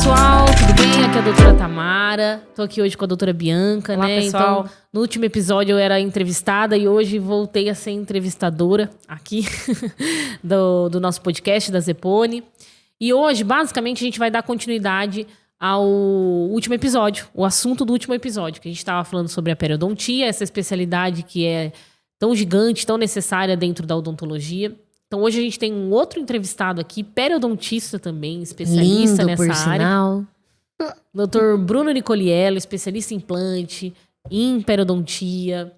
pessoal, tudo bem? Aqui é a doutora Tamara. Tô aqui hoje com a doutora Bianca, Olá, né? pessoal. Então, no último episódio eu era entrevistada e hoje voltei a ser entrevistadora aqui do nosso podcast da Zepone. E hoje, basicamente, a gente vai dar continuidade ao último episódio, o assunto do último episódio, que a gente estava falando sobre a periodontia, essa especialidade que é tão gigante, tão necessária dentro da odontologia. Então, hoje a gente tem um outro entrevistado aqui, periodontista também, especialista Lindo, nessa por área. sinal. Dr. Bruno Nicoliello, especialista em implante, em periodontia,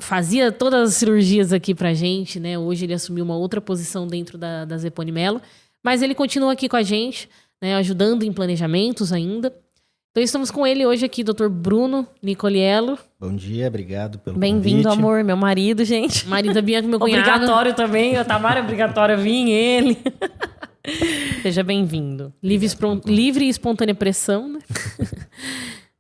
fazia todas as cirurgias aqui pra gente, né? Hoje ele assumiu uma outra posição dentro da Zepone Melo, mas ele continua aqui com a gente, né? Ajudando em planejamentos ainda. Então estamos com ele hoje aqui, Dr. Bruno Nicoliello. Bom dia, obrigado pelo Bem-vindo, convite. amor, meu marido, gente. Marido da Bianca, meu cunhado. Obrigatório também, a Tamara é obrigatória vir, ele. Seja bem-vindo. Livre e espontânea pressão, né?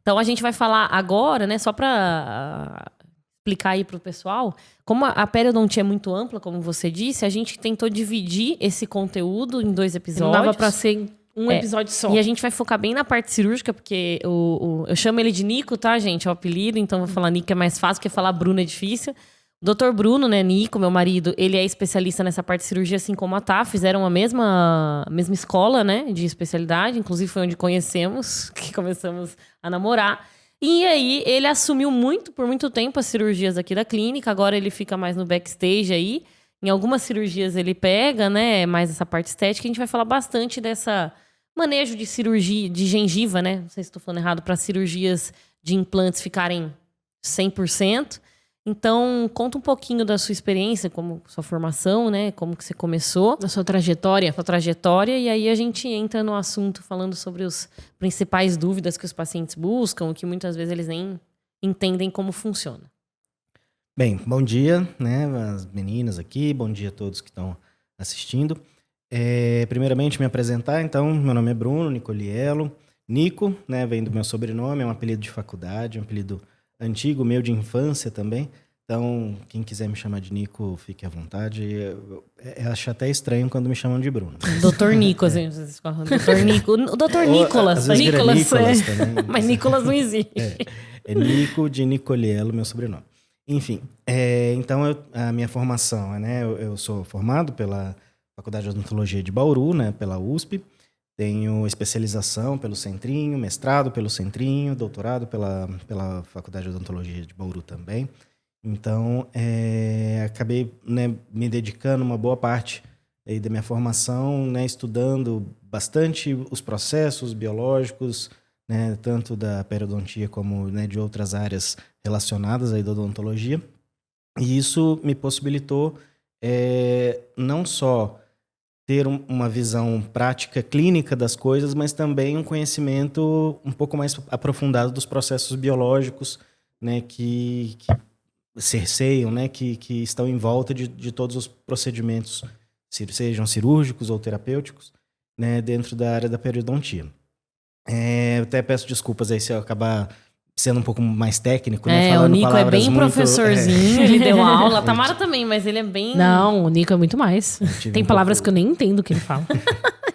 Então a gente vai falar agora, né, só para explicar aí pro pessoal, como a periodontia é muito ampla, como você disse, a gente tentou dividir esse conteúdo em 2 episódios. Não dava pra ser um episódio só. E a gente vai focar bem na parte cirúrgica, porque eu chamo ele de Nico, tá, gente? É o apelido, então vou falar Nico que é mais fácil, porque falar Bruno é difícil. O Dr. Bruno, né, Nico, meu marido, ele é especialista nessa parte de cirurgia, assim como a Tá. Fizeram a mesma escola, né, de especialidade. Inclusive foi onde conhecemos, que começamos a namorar. E aí ele assumiu por muito tempo as cirurgias aqui da clínica. Agora ele fica mais no backstage aí. Em algumas cirurgias ele pega, né, mais essa parte estética. A gente vai falar bastante dessa manejo de cirurgia, de gengiva, né? Não sei se estou falando errado, para cirurgias de implantes ficarem 100%. Então, conta um pouquinho da sua experiência, como sua formação, né? Como que você começou. Da sua trajetória. E aí a gente entra no assunto falando sobre as principais dúvidas que os pacientes buscam, que muitas vezes eles nem entendem como funciona. Bem, bom dia, né, as meninas aqui, bom dia a todos que estão assistindo. Primeiramente, me apresentar, então, meu nome é Bruno Nicoliello. Nico, né, vem do meu sobrenome, é um apelido de faculdade, um apelido antigo, meu de infância também. Então, quem quiser me chamar de Nico, fique à vontade. Eu acho até estranho quando me chamam de Bruno. Doutor Nico, assim, vocês falam. Doutor Nico. O doutor Nicolas. Às vezes vira Nicolas também. Mas Nicolas não existe. É Nico de Nicoliello, meu sobrenome. Enfim, então a minha formação, né, eu sou formado pela Faculdade de Odontologia de Bauru, né, pela USP. Tenho especialização pelo Centrinho, mestrado pelo Centrinho, doutorado pela Faculdade de Odontologia de Bauru também. Então, acabei, né, me dedicando uma boa parte aí da minha formação, né, estudando bastante os processos biológicos, né, tanto da periodontia como, né, de outras áreas relacionadas aí da odontologia. E isso me possibilitou não só ter uma visão prática, clínica das coisas, mas também um conhecimento um pouco mais aprofundado dos processos biológicos, né, que cerceiam, né, que estão em volta de todos os procedimentos, sejam cirúrgicos ou terapêuticos, né, dentro da área da periodontia. Eu até peço desculpas aí se eu acabar sendo um pouco mais técnico, né? O Nico é bem muito, professorzinho, ele deu aula. A Tamara também, mas ele é bem... Não, o Nico é muito mais. Tem palavras que eu nem entendo o que ele fala.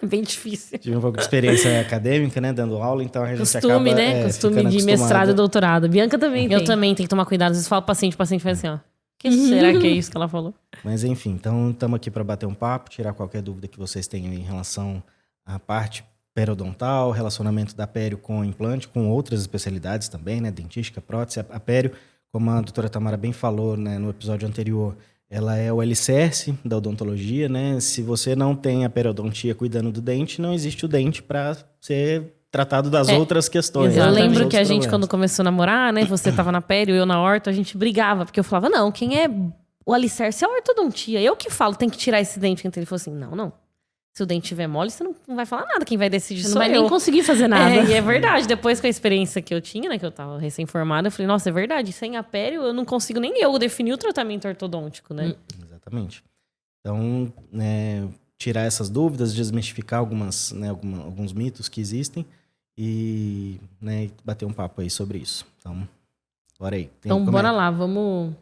É bem difícil. Tive um pouco de experiência acadêmica, né? Dando aula, então a gente Costume, acaba... né? Costume de mestrado e doutorado. Bianca também tem. Eu também tenho que tomar cuidado. Às vezes falo paciente faz assim, ó. Que será que é isso que ela falou? Mas enfim, então estamos aqui para bater um papo, tirar qualquer dúvida que vocês tenham em relação à parte periodontal, relacionamento da pério com implante, com outras especialidades também, né? Dentística, prótese. A pério, como a doutora Tamara bem falou, né, no episódio anterior, ela é o alicerce da odontologia, né? Se você não tem a periodontia cuidando do dente, não existe o dente para ser tratado das outras questões. Eu né? lembro que a gente, quando começou a namorar, né? Você tava na pério, eu na orto, a gente brigava. Porque eu falava, não, quem é o alicerce é a ortodontia. Eu que falo, tem que tirar esse dente. Então ele falou assim, não. Se o dente estiver mole, você não vai falar nada. Quem vai decidir Você não vai nem conseguir fazer nada. E é verdade. Depois com a experiência que eu tinha, né? Que eu tava recém-formada, eu falei, nossa, é verdade. Sem a pério, eu não consigo nem eu definir o tratamento ortodôntico, né? Exatamente. Então, né, tirar essas dúvidas, desmistificar alguns mitos que existem e, né, bater um papo aí sobre isso. Então, Bora aí. Então, bora lá, vamos...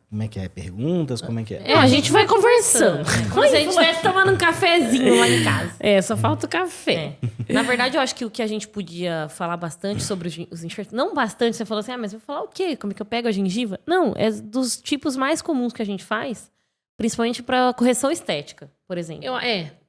Como é que é? Perguntas? Como é que é? A gente vai conversando. Como se a gente estivesse tomando um cafezinho lá em casa. Só falta o café. Na verdade, eu acho que o que a gente podia falar bastante sobre os enxertos... Não bastante, você falou assim, mas eu vou falar o quê? Como é que eu pego a gengiva? Não, é dos tipos mais comuns que a gente faz, principalmente para correção estética, por exemplo.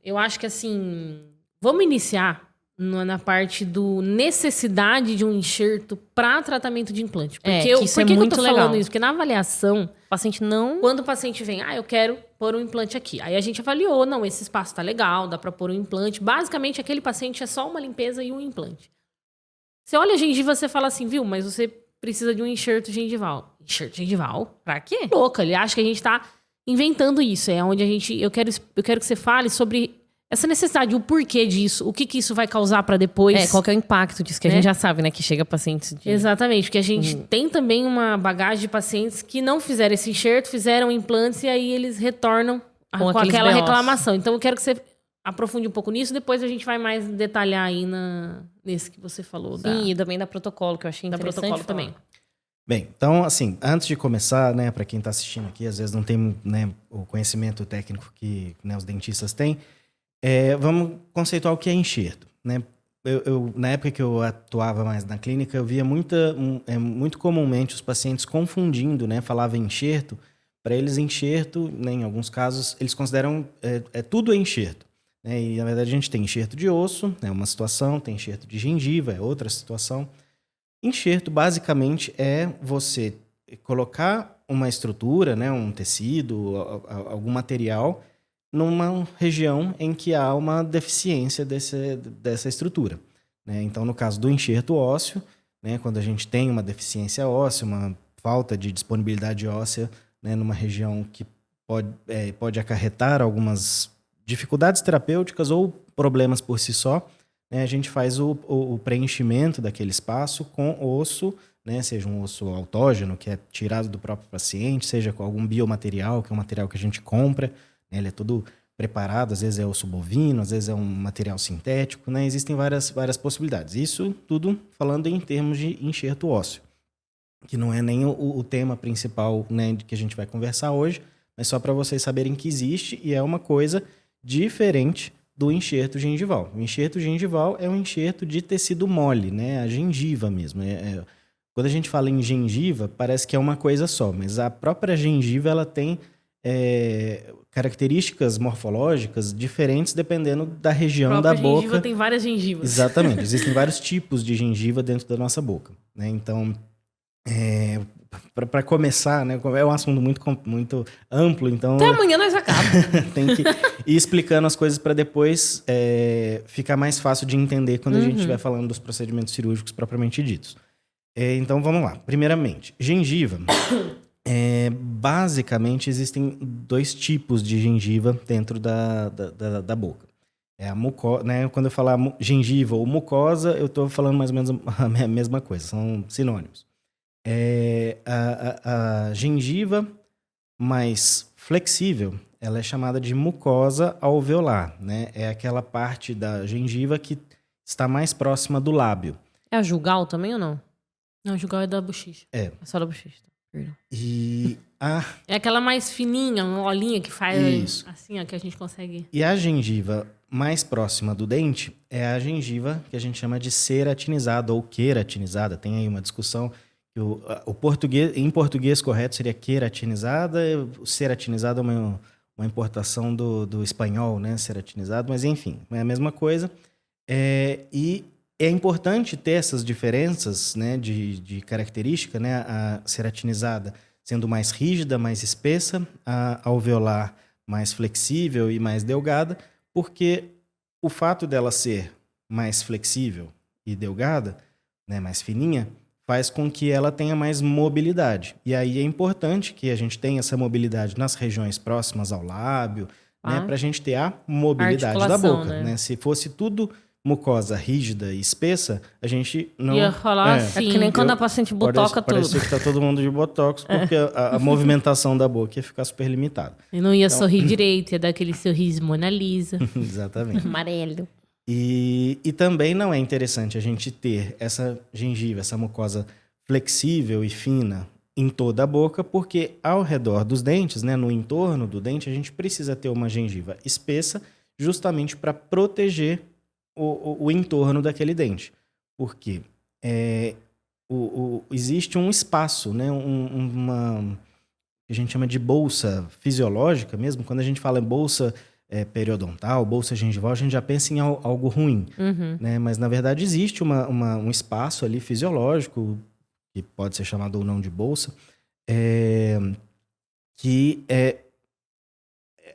Eu acho que assim... Vamos iniciar na parte do necessidade de um enxerto para tratamento de implante. Porque isso é muito eu tô legal. falando isso? Porque na avaliação, O paciente não... quando o paciente vem, eu quero pôr um implante aqui. Aí a gente avaliou, não, esse espaço tá legal, dá para pôr um implante. Basicamente, aquele paciente é só uma limpeza e um implante. Você olha a gengiva, você fala assim, viu, mas você precisa de um enxerto gengival. Enxerto gengival? Pra quê? Louca, ele acha que a gente tá inventando isso. É onde a gente... Eu quero que você fale sobre... essa necessidade, o porquê disso, o que isso vai causar para depois. Qual que é o impacto disso, que a gente já sabe, né? Que chega pacientes de... Exatamente, porque a gente tem também uma bagagem de pacientes que não fizeram esse enxerto, fizeram implantes e aí eles retornam com aquela reclamação. Então eu quero que você aprofunde um pouco nisso, depois a gente vai mais detalhar aí nesse que você falou. Sim, e também da protocolo, que eu achei interessante. Da protocolo também. Bem, então, assim, antes de começar, né, para quem está assistindo aqui, às vezes não tem, né, o conhecimento técnico que, né, os dentistas têm, vamos conceituar o que é enxerto, né? Na época que eu atuava mais na clínica, eu via muito comumente os pacientes confundindo, né? Falava enxerto, para eles enxerto, né, em alguns casos, eles consideram tudo enxerto, né? E na verdade a gente tem enxerto de osso, é uma situação, tem enxerto de gengiva, é outra situação. Enxerto, basicamente, é você colocar uma estrutura, né, um tecido, algum material, numa região em que há uma deficiência dessa estrutura, né? Então, no caso do enxerto ósseo, né, quando a gente tem uma deficiência óssea, uma falta de disponibilidade óssea, né, numa região que pode acarretar algumas dificuldades terapêuticas ou problemas por si só, né, a gente faz o preenchimento daquele espaço com osso, né, seja um osso autógeno, que é tirado do próprio paciente, seja com algum biomaterial, que é um material que a gente compra. Ele é todo preparado, às vezes é osso bovino, às vezes é um material sintético, né? Existem várias possibilidades. Isso tudo falando em termos de enxerto ósseo, que não é nem o tema principal, né, que a gente vai conversar hoje, mas só para vocês saberem que existe e é uma coisa diferente do enxerto gengival. O enxerto gengival é um enxerto de tecido mole, né? A gengiva mesmo. Quando a gente fala em gengiva, parece que é uma coisa só, mas a própria gengiva ela tem características morfológicas diferentes dependendo da região da boca. A gengiva tem várias gengivas. Exatamente. Existem vários tipos de gengiva dentro da nossa boca, né? Então, para começar, né, é um assunto muito amplo, então... Até amanhã nós acabamos. Tem que ir explicando as coisas para depois ficar mais fácil de entender quando a gente estiver falando dos procedimentos cirúrgicos propriamente ditos. Então, vamos lá. Primeiramente, gengiva... basicamente, existem dois tipos de gengiva dentro da boca. A mucosa, né? Quando eu falar gengiva ou mucosa, eu estou falando mais ou menos a mesma coisa, são sinônimos. A gengiva mais flexível, ela é chamada de mucosa alveolar, né? É aquela parte da gengiva que está mais próxima do lábio. É a jugal também ou não? Não, a jugal é da bochecha. É só da bochecha. E é aquela mais fininha, uma olhinha que faz isso. Assim, ó, que a gente consegue... E a gengiva mais próxima do dente é a gengiva que a gente chama de ceratinizada ou queratinizada. Tem aí uma discussão que em português correto seria queratinizada, o ceratinizado é uma importação do espanhol, né? Ceratinizado, mas enfim, é a mesma coisa. E é importante ter essas diferenças, né, de característica, né? A ceratinizada sendo mais rígida, mais espessa, a alveolar mais flexível e mais delgada, porque o fato dela ser mais flexível e delgada, né, mais fininha, faz com que ela tenha mais mobilidade. E aí é importante que a gente tenha essa mobilidade nas regiões próximas ao lábio, né, para a gente ter a mobilidade da boca. Né? Se fosse tudo mucosa rígida e espessa, a gente não... Ia falar assim. É que nem quando a paciente botoca tudo. Parecia que tá todo mundo de botox, porque a movimentação da boca ia ficar super limitada. E não ia sorrir direito, ia dar aquele sorriso Mona Lisa. Exatamente. Amarelo. E também não é interessante a gente ter essa gengiva, essa mucosa flexível e fina em toda a boca, porque ao redor dos dentes, né, no entorno do dente, a gente precisa ter uma gengiva espessa justamente para proteger o entorno daquele dente. Porque existe um espaço, né, uma que a gente chama de bolsa fisiológica mesmo. Quando a gente fala em bolsa periodontal, bolsa gengival, a gente já pensa em algo ruim. Né? Mas, na verdade, existe um espaço ali fisiológico, que pode ser chamado ou não de bolsa, que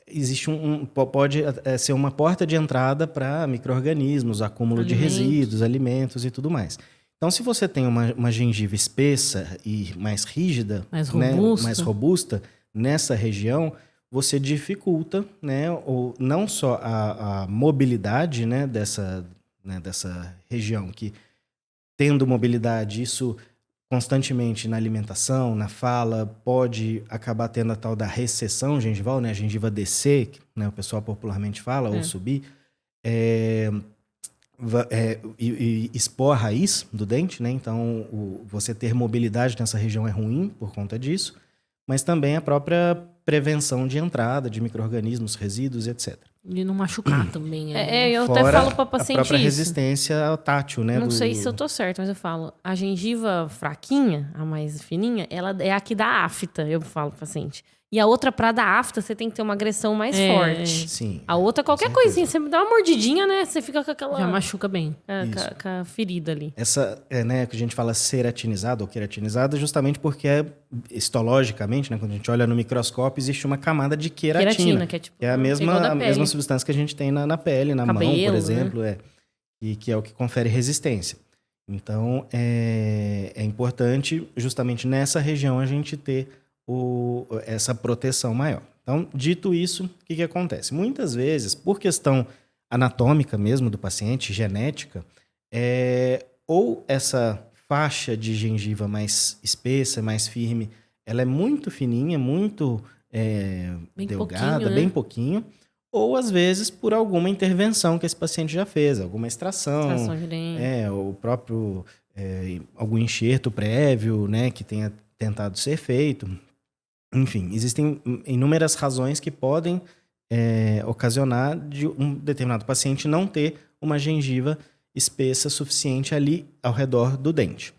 existe pode ser uma porta de entrada para micro-organismos, acúmulo de resíduos, alimentos e tudo mais. Então, se você tem uma gengiva espessa e mais rígida, mais robusta nessa região, você dificulta, né, não só a mobilidade, né, dessa região, que tendo mobilidade, isso constantemente na alimentação, na fala, pode acabar tendo a tal da recessão gengival, né, a gengiva descer, né, o pessoal popularmente fala, ou subir, e expor a raiz do dente, né? Então, você ter mobilidade nessa região é ruim por conta disso, mas também a própria prevenção de entrada de micro-organismos, resíduos, etc. E não machucar também. Eu até falo para paciente a própria resistência ao tátil, né? Não sei se eu tô certo, mas eu falo, a gengiva fraquinha, a mais fininha, ela é a que dá afta, eu falo pro paciente. E a outra, pra dar afta, você tem que ter uma agressão mais forte. Sim. A outra, qualquer coisinha, você me dá uma mordidinha, né? Você fica com aquela... Já machuca bem. Com a ferida ali. Essa, né, que a gente fala ceratinizada ou queratinizada, justamente porque histologicamente, né, quando a gente olha no microscópio, existe uma camada de queratina. Que é tipo... Que é a mesma substância que a gente tem na pele, na cabelo, mão, por exemplo, e que é o que confere resistência. Então, é importante, justamente nessa região, a gente ter essa proteção maior. Então, dito isso, o que acontece? Muitas vezes, por questão anatômica mesmo do paciente, genética, ou essa faixa de gengiva mais espessa, mais firme, ela é muito fininha, muito delgada, bem pouquinho, ou às vezes por alguma intervenção que esse paciente já fez, alguma extração de dente. O próprio algum enxerto prévio, né, que tenha tentado ser feito. Enfim, existem inúmeras razões que podem ocasionar de um determinado paciente não ter uma gengiva espessa suficiente ali ao redor do dente.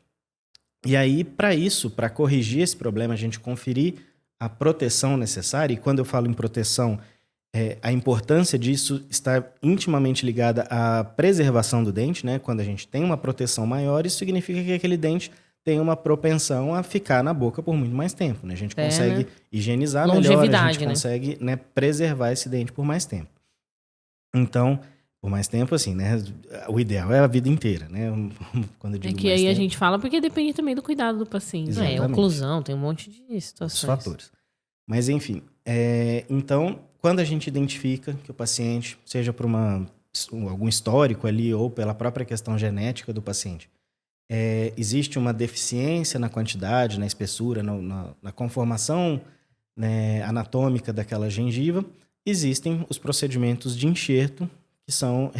E aí, para corrigir esse problema, a gente conferir a proteção necessária, e quando eu falo em proteção, a importância disso está intimamente ligada à preservação do dente, né? Quando a gente tem uma proteção maior, isso significa que aquele dente tem uma propensão a ficar na boca por muito mais tempo, né? A gente consegue higienizar melhor, a gente consegue, né, preservar esse dente por mais tempo. Então, por mais tempo, assim, né? O ideal é a vida inteira, né? Quando eu digo que aí a gente fala porque depende também do cuidado do paciente. Oclusão, tem um monte de situações. Os fatores. Mas, enfim, então, quando a gente identifica que o paciente, seja por algum histórico ali ou pela própria questão genética do paciente, existe uma deficiência na quantidade, na espessura, na conformação, né, anatômica daquela gengiva, existem os procedimentos de enxerto que são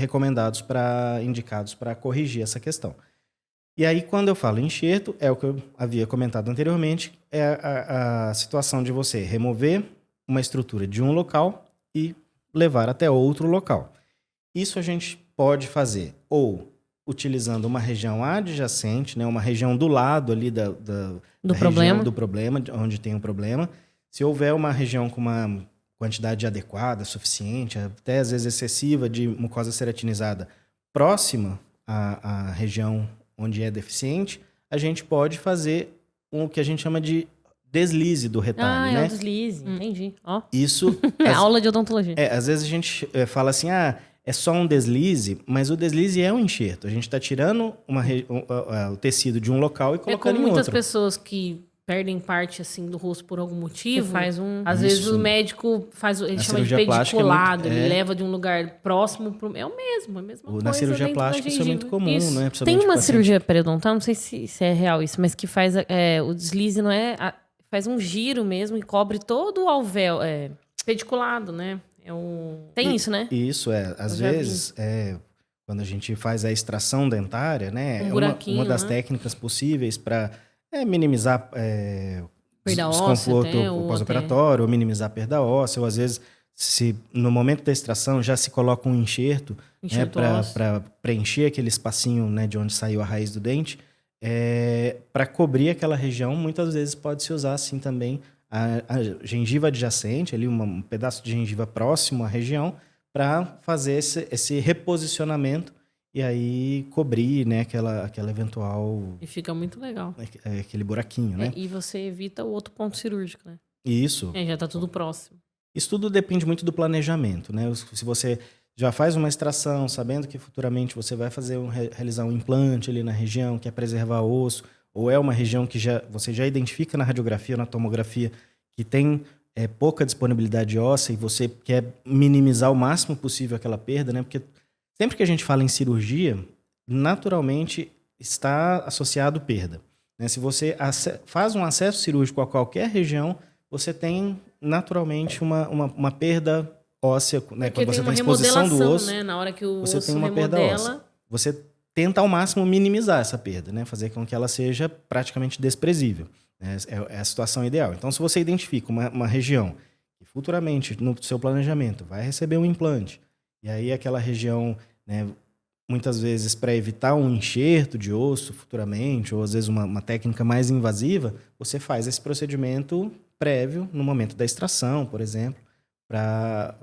indicados para corrigir essa questão. E aí, quando eu falo enxerto, é o que eu havia comentado anteriormente, é a situação de você remover uma estrutura de um local e levar até outro local. Isso a gente pode fazer utilizando uma região adjacente, né, uma região do lado ali do problema, onde tem um problema. Se houver uma região com uma quantidade adequada, suficiente, até às vezes excessiva de mucosa ceratinizada próxima à região onde é deficiente, a gente pode fazer o que a gente chama de deslize do retalho, né? Deslize, entendi. Isso... aula de odontologia. Às vezes a gente fala assim, é só um deslize, mas o deslize é um enxerto. A gente está tirando o tecido de um local e colocando em outro. Muitas pessoas que perdem parte assim do rosto por algum motivo. Às Isso. vezes o médico ele chama de pediculado, ele leva de um lugar próximo pro... É a mesma coisa. Na cirurgia plástica isso é muito comum, né? Tem uma cirurgia periodontal, não sei se é real isso, mas que faz o deslize, não é? Faz um giro mesmo e cobre todo o alvéolo. Pediculado, né? Tem isso, né? Isso, às vezes, quando a gente faz a extração dentária, né? Um buraquinho, uma das né? técnicas possíveis para minimizar Perda óssea desconforto até, ou pós-operatório, ou minimizar a perda óssea, ou às vezes, se no momento da extração já se coloca um enxerto, né, para preencher aquele espacinho, né, de onde saiu a raiz do dente, para cobrir aquela região, muitas vezes pode-se usar assim também a gengiva adjacente, ali um pedaço de gengiva próximo à região, para fazer esse reposicionamento e aí cobrir, né, aquela eventual... E fica muito legal. Aquele buraquinho, né? E você evita o outro ponto cirúrgico, né? Isso. Já tá tudo próximo. Isso tudo depende muito do planejamento, né? Se você já faz uma extração, sabendo que futuramente você vai realizar um implante ali na região, quer preservar o osso, ou é uma região que você já identifica na radiografia, na tomografia, que tem pouca disponibilidade óssea e você quer minimizar o máximo possível aquela perda, né? Porque sempre que a gente fala em cirurgia, naturalmente está associado perda, né? Se você faz um acesso cirúrgico a qualquer região, você tem naturalmente uma perda óssea, né? Quando você tem exposição do osso, né? Na hora que o você osso tem uma perda óssea. Você tenta ao máximo minimizar essa perda, né? Fazer com que ela seja praticamente desprezível. É a situação ideal. Então, se você identifica uma região que futuramente, no seu planejamento, vai receber um implante, e aí aquela região, né, muitas vezes para evitar um enxerto de osso futuramente, ou às vezes uma técnica mais invasiva, você faz esse procedimento prévio no momento da extração, por exemplo,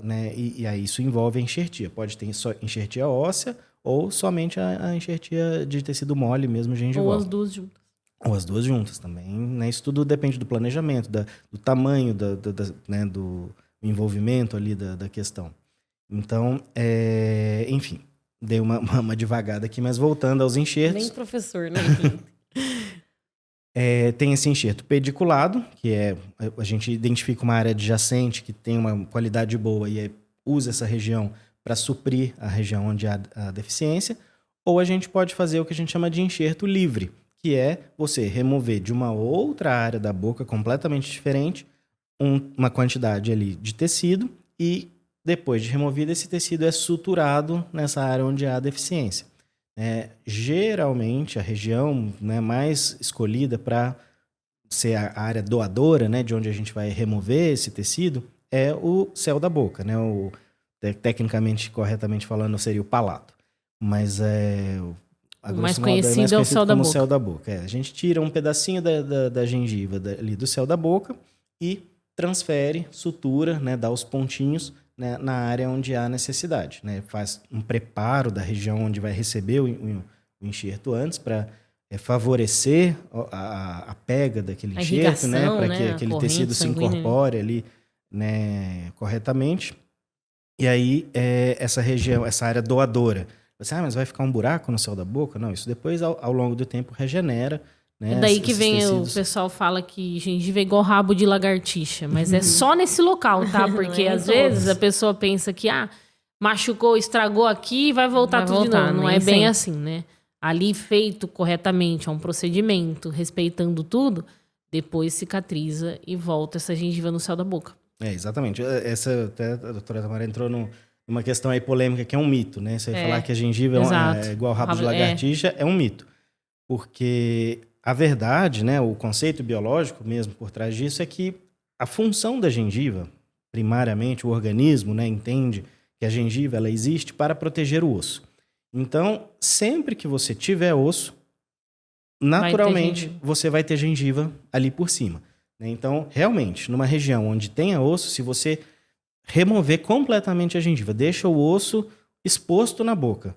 né, e aí isso envolve a enxertia. Pode ter só enxertia óssea ou somente a enxertia de tecido mole mesmo, gengival. Ou as duas juntas. Ou as duas juntas também, né? Isso tudo depende do planejamento, do tamanho, né, do envolvimento ali da questão. Então, enfim, dei uma devagada aqui, mas voltando aos enxertos... Nem professor, né? Tem esse enxerto pediculado, que a gente identifica uma área adjacente que tem uma qualidade boa e usa essa região para suprir a região onde há a deficiência, ou a gente pode fazer o que a gente chama de enxerto livre, que é você remover de uma outra área da boca completamente diferente uma quantidade ali de tecido e depois de removido esse tecido é suturado nessa área onde há deficiência. Geralmente a região, né, mais escolhida para ser a área doadora, né, de onde a gente vai remover esse tecido, é o céu da boca, né? Tecnicamente, corretamente falando, seria o palato. Mas o mais conhecido é o céu da boca. A gente tira um pedacinho da gengiva ali do céu da boca e transfere, sutura, né, dá os pontinhos, né, na área onde há necessidade, né? Faz um preparo da região onde vai receber o enxerto antes para favorecer a pega daquele enxerto, né? Para que aquele tecido se incorpore ali, né, corretamente. E aí, essa região, essa área doadora, você, mas vai ficar um buraco no céu da boca? Não, isso depois, ao longo do tempo, regenera. Né, é daí que vem o pessoal fala que gengiva é igual rabo de lagartixa, mas é só nesse local, tá? Porque às vezes a pessoa pensa que machucou, estragou aqui e vai voltar tudo de novo. Não é bem assim, né? Ali feito corretamente, é um procedimento, respeitando tudo, depois cicatriza e volta essa gengiva no céu da boca. Exatamente. Até a doutora Tamara entrou numa questão aí polêmica, que é um mito, né? Você falar que a gengiva é igual rabo de lagartixa é um mito. Porque a verdade, né, o conceito biológico mesmo por trás disso é que a função da gengiva, primariamente, o organismo, né, entende que a gengiva ela existe para proteger o osso. Então, sempre que você tiver osso, naturalmente você vai ter gengiva ali por cima. Né? Então, realmente, numa região onde tenha osso, se você remover completamente a gengiva, deixa o osso exposto na boca,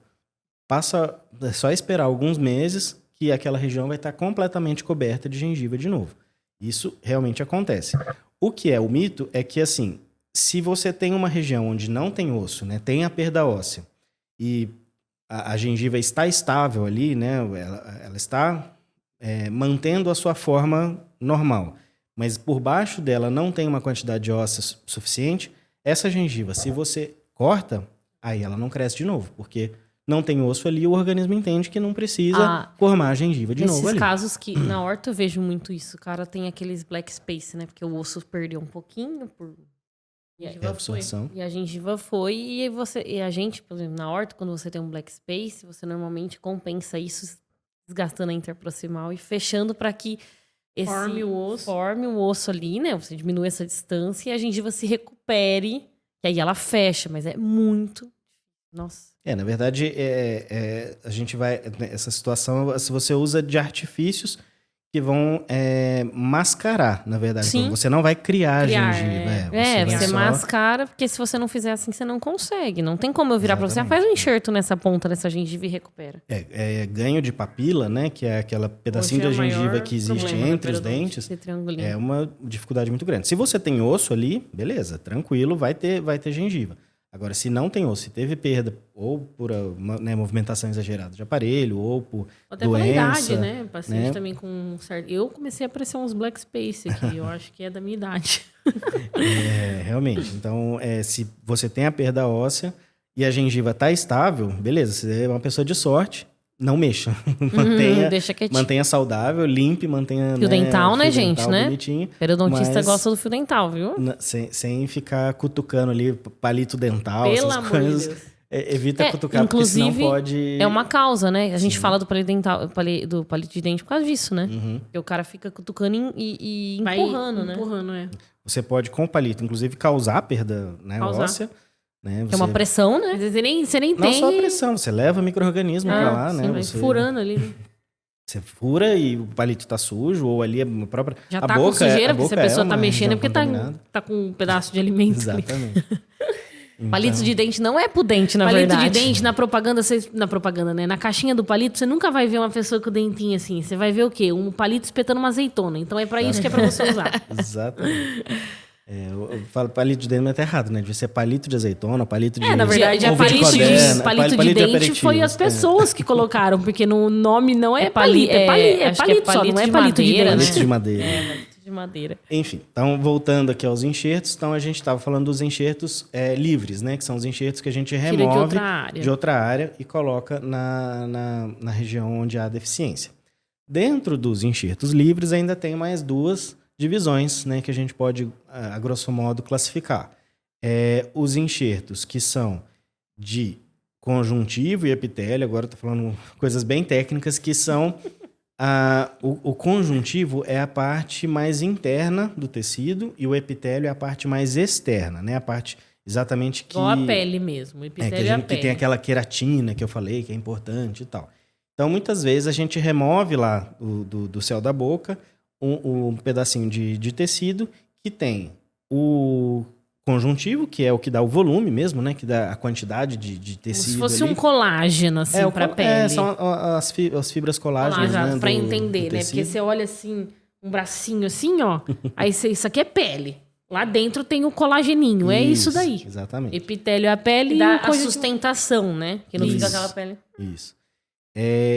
é só esperar alguns meses que aquela região vai estar completamente coberta de gengiva de novo. Isso realmente acontece. O que é o mito é que, assim, se você tem uma região onde não tem osso, né, tem a perda óssea, e a gengiva está estável ali, né, ela está mantendo a sua forma normal, mas por baixo dela não tem uma quantidade de óssea suficiente, essa gengiva, se você corta, aí ela não cresce de novo, porque não tem osso ali, o organismo entende que não precisa formar a gengiva de novo ali. Nesses casos que na horta eu vejo muito isso, cara, tem aqueles black space, né? Porque o osso perdeu um pouquinho e a absorção. E a gengiva foi e a gente, por exemplo, na horta, quando você tem um black space, você normalmente compensa isso desgastando a interproximal e fechando para que Forme o osso ali, né? Você diminui essa distância e a gengiva se recupere. E aí ela fecha, mas é muito... Nossa. Na verdade, a gente vai... Essa situação, se você usa de artifícios que vão mascarar, na verdade. Sim. Então, você não vai criar gengiva. Você mascara, porque se você não fizer assim, você não consegue. Não tem como eu virar pra você, faz um enxerto nessa ponta, nessa gengiva e recupera. Ganho de papila, né? Que é aquela pedacinho da gengiva que existe entre os dentes. É uma dificuldade muito grande. Se você tem osso ali, beleza, tranquilo, vai ter gengiva. Agora, se não tem osso, se teve perda ou por movimentação exagerada de aparelho ou por até doença... Até pela idade, né? Paciente também com certo... Eu comecei a aparecer uns black space aqui, eu acho que é da minha idade. Realmente. Então, se você tem a perda óssea e a gengiva está estável, beleza, você é uma pessoa de sorte, não mexa. Mantenha saudável, limpe, mantenha... Fio dental, né, gente, dental, né? Bonitinho. Periodontista gosta do fio dental, viu? Sem ficar cutucando ali palito dental, Pelo essas coisas. Deus. Evita cutucar, porque senão pode... É uma causa, né? A gente fala do palito dental, do palito de dente por causa disso, né? Porque o cara fica cutucando e empurrando, né? Empurrando, Você pode, com o palito, inclusive, causar perda óssea. Né? É uma pressão, né? Às vezes você nem não tem... só a pressão, você leva micro-organismo pra lá, né? Vai furando ali, né? Você fura e o palito tá sujo, ou ali a própria... Já tá com sujeira, porque se a pessoa tá mexendo é porque tá com um pedaço de alimento. Exatamente. Então... Palito de dente não é pro dente, na verdade. Palito de dente, na propaganda, né? Na caixinha do palito, você nunca vai ver uma pessoa com o dentinho assim. Você vai ver o quê? Um palito espetando uma azeitona. Então é pra isso que é pra você usar. Exatamente. Eu falo palito de dente, mas tá errado, né? Devia ser palito de azeitona, palito de... na verdade, palito de dente foi as pessoas que colocaram, porque no nome não é palito, é palito só, não é palito de dente. Palito de madeira. Palito de madeira. Enfim, então voltando aqui aos enxertos, então a gente estava falando dos enxertos livres, né? Que são os enxertos que a gente remove de outra área e coloca na região onde há deficiência. Dentro dos enxertos livres ainda tem mais duas divisões, né, que a gente pode, a grosso modo, classificar. Os enxertos que são de conjuntivo e epitélio, agora estou falando coisas bem técnicas, que são... o conjuntivo é a parte mais interna do tecido e o epitélio é a parte mais externa, né? A parte exatamente que... Igual a pele mesmo, o epitélio é a pele. Que tem aquela queratina que eu falei, que é importante e tal. Então, muitas vezes, a gente remove lá do céu da boca um pedacinho de tecido que tem o conjuntivo, que é o que dá o volume mesmo, né? Que dá a quantidade de tecido. Como se fosse um colágeno, assim, pra pele. São as fibras colágenas, né? Pra entender, né? Porque você olha assim, um bracinho assim, ó. Aí isso aqui é pele. Lá dentro tem o colageninho, é isso daí. Exatamente. Epitélio é a pele dá e a sustentação, né? Que não fica aquela pele. Isso.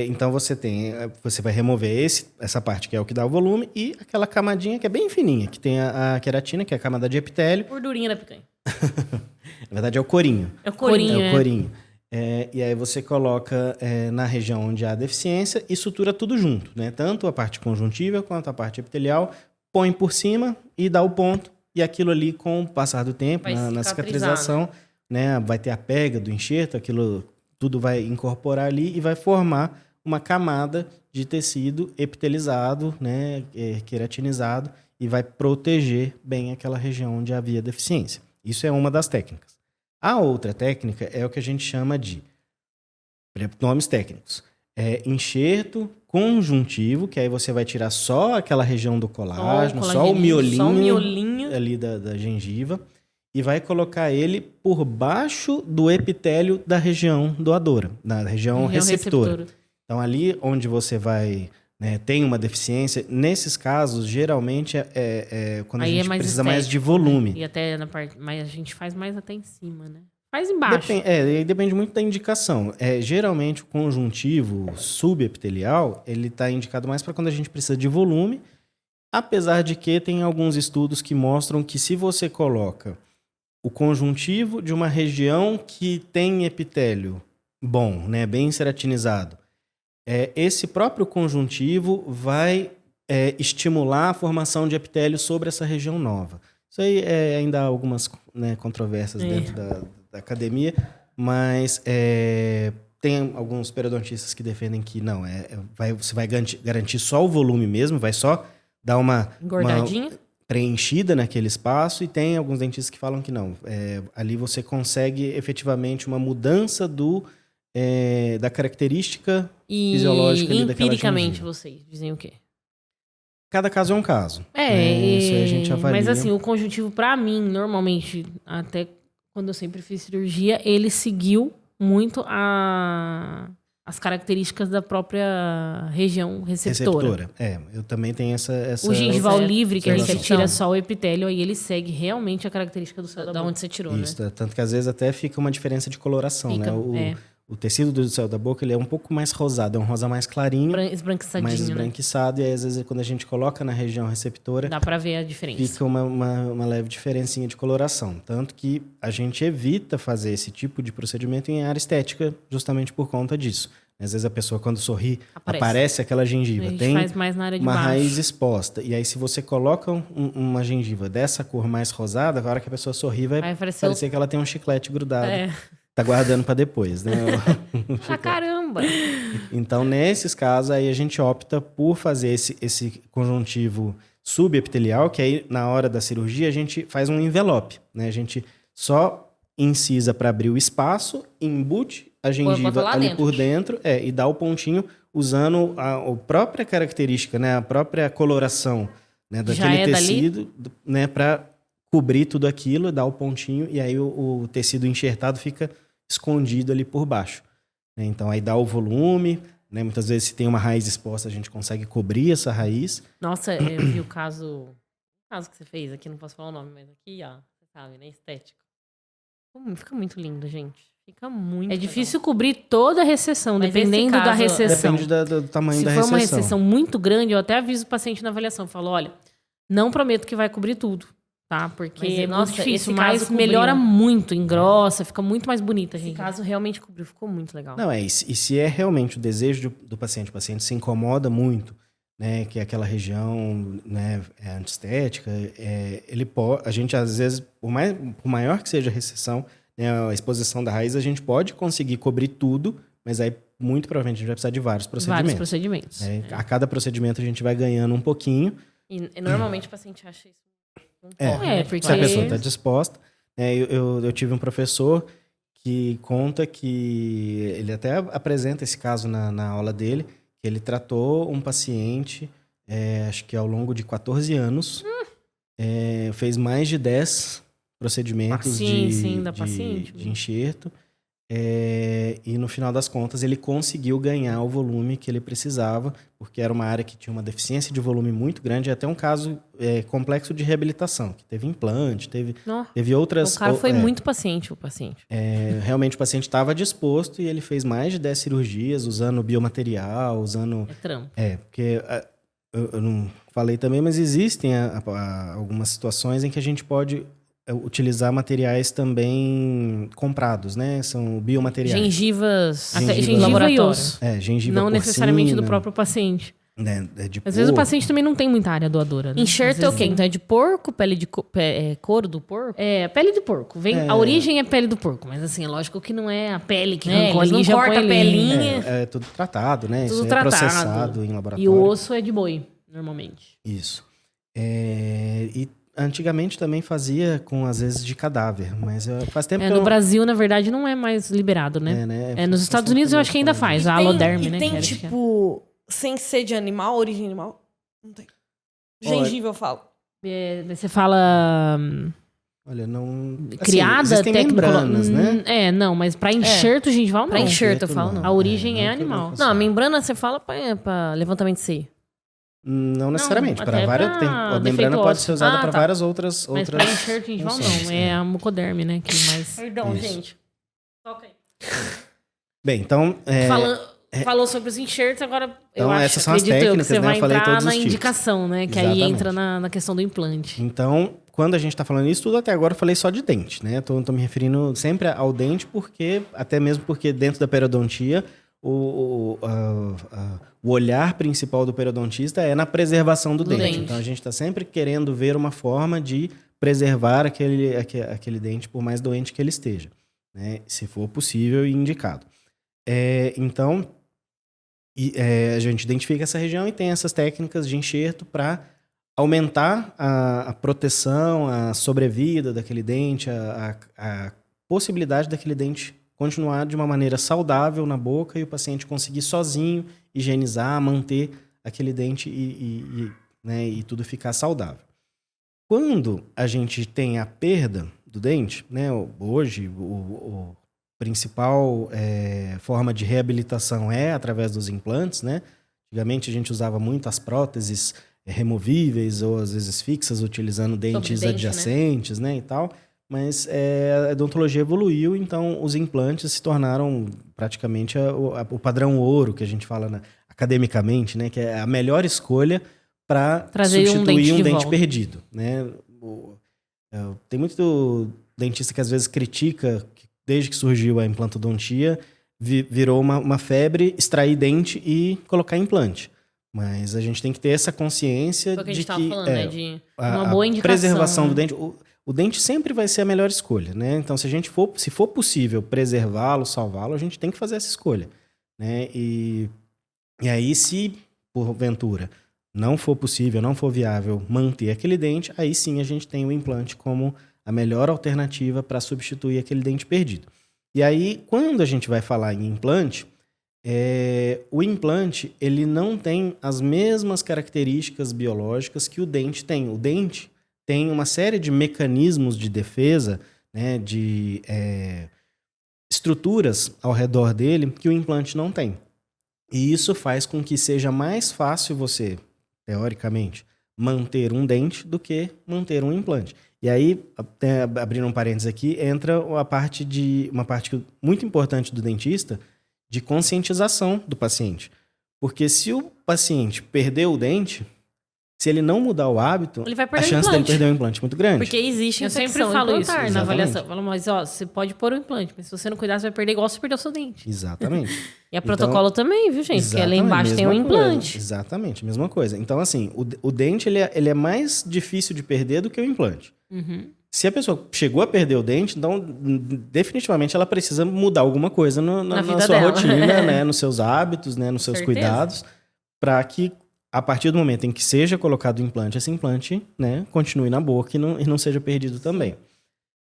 Então você vai remover essa parte que é o que dá o volume e aquela camadinha que é bem fininha, que tem a queratina, que é a camada de epitélio. Gordurinha da picanha. Na verdade é o corinho. É o corinho. E aí você coloca na região onde há deficiência e sutura tudo junto, né? Tanto a parte conjuntiva quanto a parte epitelial, põe por cima e dá o ponto. E aquilo ali, com o passar do tempo, na cicatrização, né? Vai ter a pega do enxerto, aquilo... Tudo vai incorporar ali e vai formar uma camada de tecido epitelizado, né, queratinizado, e vai proteger bem aquela região onde havia deficiência. Isso é uma das técnicas. A outra técnica é o que a gente chama de, nomes técnicos, enxerto conjuntivo, que aí você vai tirar só aquela região do colágeno, só o miolinho ali da gengiva, e vai colocar ele por baixo do epitélio da região doadora, da região receptora. Então, ali onde você vai... tem uma deficiência, nesses casos, geralmente, quando a gente precisa mais de volume. Né? E até na parte... Mas a gente faz mais até em cima, né? Faz embaixo. Depende muito da indicação. Geralmente, o conjuntivo subepitelial, ele está indicado mais para quando a gente precisa de volume, apesar de que tem alguns estudos que mostram que se você coloca o conjuntivo de uma região que tem epitélio bom, né, bem ceratinizado, esse próprio conjuntivo vai estimular a formação de epitélio sobre essa região nova. Isso aí ainda há algumas, né, controvérsias dentro da academia, mas tem alguns periodontistas que defendem que não, você vai garantir só o volume mesmo, vai só dá uma Engordadinha? preenchida naquele espaço, e tem alguns dentistas que falam que não. Ali você consegue efetivamente uma mudança da característica fisiológica ali daquela empiricamente gengiva. vocês dizem o quê? Cada caso é um caso. Isso aí a gente avalia. Mas assim, o conjuntivo pra mim, normalmente, até quando eu sempre fiz cirurgia, ele seguiu muito as características da própria região receptora. Eu também tenho essa O gengival essa livre, que a gente observação. tira só o epitélio, aí ele segue realmente a característica do céu da Da boca. onde você tirou, Isso, né? tanto que às vezes até fica uma diferença de coloração, Fica, né? O tecido do céu da boca, ele é um pouco mais rosado, é um rosa mais clarinho, Esbranquiçadinho, mais né? esbranquiçado, e aí às vezes quando a gente coloca na região receptora, Dá pra ver a diferença. fica uma leve diferencinha de coloração. Tanto que a gente evita fazer esse tipo de procedimento em área estética justamente por conta disso. Às vezes a pessoa, quando sorri, aparece aquela A gengiva. gente Tem faz mais na área de uma baixo. raiz exposta. E aí, se você coloca uma gengiva dessa cor mais rosada, a hora que a pessoa sorri, vai Vai aparecer parecer que ela tem um chiclete grudado. É. Tá guardando para depois, né? Ah, caramba! Então, nesses casos, aí a gente opta por fazer esse conjuntivo subepitelial, que aí, na hora da cirurgia, a gente faz um envelope, né? A gente só incisa para abrir o espaço, embute a gengiva lá ali dentro. por dentro, e dá o pontinho usando a própria característica, né? A própria coloração, né? Já daquele é dali? tecido, né? Para cobrir tudo aquilo, dar o pontinho, e aí o tecido enxertado fica escondido ali por baixo, né? Então aí dá o volume, né? Muitas vezes, se tem uma raiz exposta, a gente consegue cobrir essa raiz. Nossa, eu vi o caso que você fez aqui, não posso falar o nome, mas aqui, ó, você sabe, né? Estético. Fica muito lindo, gente. Fica muito É legal. difícil cobrir toda a recessão, Mas dependendo esse da caso- recessão. Depende do tamanho Se da for uma recessão. recessão muito grande, eu até aviso o paciente na avaliação. Falo, olha, não prometo que vai cobrir tudo, tá? Porque Mas, é nossa, muito difícil, esse mas caso cobriu. melhora muito, engrossa, fica muito mais bonita, Esse gente. caso realmente cobriu, ficou muito legal. Não, e se é realmente o desejo do paciente, o paciente se incomoda muito, né, que aquela região, né, é antiestética, a gente às vezes, por maior que seja a recessão, né, a exposição da raiz, a gente pode conseguir cobrir tudo, mas aí muito provavelmente a gente vai precisar de vários procedimentos. Vários procedimentos. A cada procedimento a gente vai ganhando um pouquinho. E normalmente o paciente acha isso um pouco, É, né? porque- Se a pessoa está disposta. Eu tive um professor que conta que ele até apresenta esse caso na aula dele, que ele tratou um paciente, acho que ao longo de 14 anos, fez mais de 10 procedimentos da paciente. de enxerto, e no final das contas ele conseguiu ganhar o volume que ele precisava, porque era uma área que tinha uma deficiência de volume muito grande, até um caso complexo de reabilitação, que teve implante, teve outras... O cara foi muito paciente, o paciente. Realmente o paciente estava disposto e ele fez mais de 10 cirurgias usando biomaterial, usando... É trampo. Porque eu não falei também, mas existem algumas situações em que a gente pode utilizar materiais também comprados, né? São biomateriais. Gengivas. Até Gengiva gengiva e laboratório. osso. Gengiva Não porcina, necessariamente do próprio paciente. né? De Às vezes o porco. paciente também não tem muita área doadora, né? Enxerto Às é o vezes quê? Então é de porco, pele de couro do porco? É, pele do porco. A origem é pele do porco, mas assim, é lógico que não é a pele que arrancou eles ali não e já corta põe a ali. pelinha. É tudo tratado, né? Tudo Isso tratado. é processado em laboratório. E o osso é de boi, normalmente. Isso. E antigamente também fazia com, às vezes, de cadáver, mas faz tempo que No eu... Brasil, na verdade, não é mais liberado, né? Nos Faz Estados tempo Unidos que eu acho que ainda não faz, a aloderme, né? Tem, que era que é. tipo, sem ser de animal, origem animal? Não tem. Gengiva, eu falo. Você fala Olha, não... assim, criada, existem membranas, né? Não, mas pra enxerto gengival, não. Pra enxerto, eu Enxerto, falo, não. não. A origem é não que eu animal. não Não, a membrana você fala pra levantamento de seio. Não necessariamente. Não, Para até várias, pra a membrana defeito pode ósseo. ser usada Ah, para tá. várias outras... Mas pra enxerto gengival, funções, não. É a mucoderme, né? Que mais... Perdão, Isso. gente. Toca aí. Bem, então... Falou sobre os enxertos, agora Então, eu acho, essas são as acredito eu, que técnicas, você né? vai Eu falei entrar todos na os tipos. indicação, né? Que aí Exatamente. entra na questão do implante. Então, quando a gente está falando isso, tudo até agora eu falei só de dente, né? Tô me referindo sempre ao dente, até mesmo porque dentro da periodontia, o olhar principal do periodontista é na preservação do dente. Então, a gente está sempre querendo ver uma forma de preservar aquele dente, por mais doente que ele esteja, né? Se for possível e indicado. Então, a gente identifica essa região e tem essas técnicas de enxerto para aumentar a proteção, a sobrevida daquele dente, a possibilidade daquele dente continuar de uma maneira saudável na boca e o paciente conseguir sozinho higienizar, manter aquele dente né, e tudo ficar saudável. Quando a gente tem a perda do dente, né, hoje o principal forma de reabilitação é através dos implantes, né? Antigamente a gente usava muito as próteses removíveis ou às vezes fixas, utilizando dentes adjacentes, né, e tal. Mas a odontologia evoluiu, então os implantes se tornaram praticamente o padrão ouro, que a gente fala academicamente, né, que é a melhor escolha para substituir um dente perdido. Né? Tem muito dentista que às vezes critica, que desde que surgiu a implantodontia, virou uma febre extrair dente e colocar implante. Mas a gente tem que ter essa consciência de que né, de uma boa indicação, preservação do dente... O dente sempre vai ser a melhor escolha, né? Então, se for possível preservá-lo, salvá-lo, a gente tem que fazer essa escolha, né? E aí, se porventura não for possível, não for viável manter aquele dente, aí sim a gente tem o implante como a melhor alternativa para substituir aquele dente perdido. E aí, quando a gente vai falar em implante, o implante ele não tem as mesmas características biológicas que o dente tem. O dente tem uma série de mecanismos de defesa, né, de estruturas ao redor dele que o implante não tem. E isso faz com que seja mais fácil você, teoricamente, manter um dente do que manter um implante. E aí, até abrindo um parênteses aqui, entra uma parte muito importante do dentista de conscientização do paciente. Porque se o paciente perdeu o dente, se ele não mudar o hábito, a chance dele perder o implante é muito grande. Porque existe eu infecção. Eu sempre falo isso na avaliação. Eu falo, mas você pode pôr o implante, mas se você não cuidar, você vai perder igual você perdeu o seu dente. Exatamente. E a protocolo também, viu, gente? Porque ali embaixo tem um implante. Exatamente, mesma coisa. Então, assim, o dente ele é mais difícil de perder do que o implante. Uhum. Se a pessoa chegou a perder o dente, então definitivamente ela precisa mudar alguma coisa na sua rotina, né, nos seus hábitos, né, nos seus cuidados, para que a partir do momento em que seja colocado o implante, esse implante, né, continue na boca e não seja perdido também.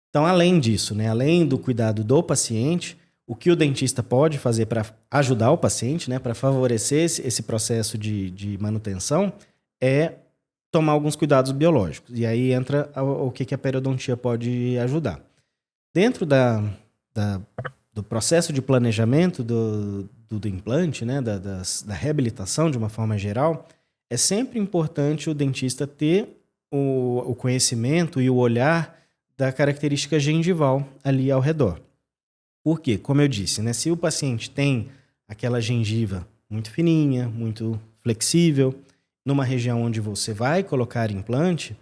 Então, além disso, né, além do cuidado do paciente, o que o dentista pode fazer para ajudar o paciente, né, para favorecer esse processo de manutenção, é tomar alguns cuidados biológicos. E aí entra o que a periodontia pode ajudar. Dentro do processo de planejamento do implante, né, da reabilitação de uma forma geral, é sempre importante o dentista ter o conhecimento e o olhar da característica gengival ali ao redor. Por quê? Como eu disse, né, se o paciente tem aquela gengiva muito fininha, muito flexível, numa região onde você vai colocar implante,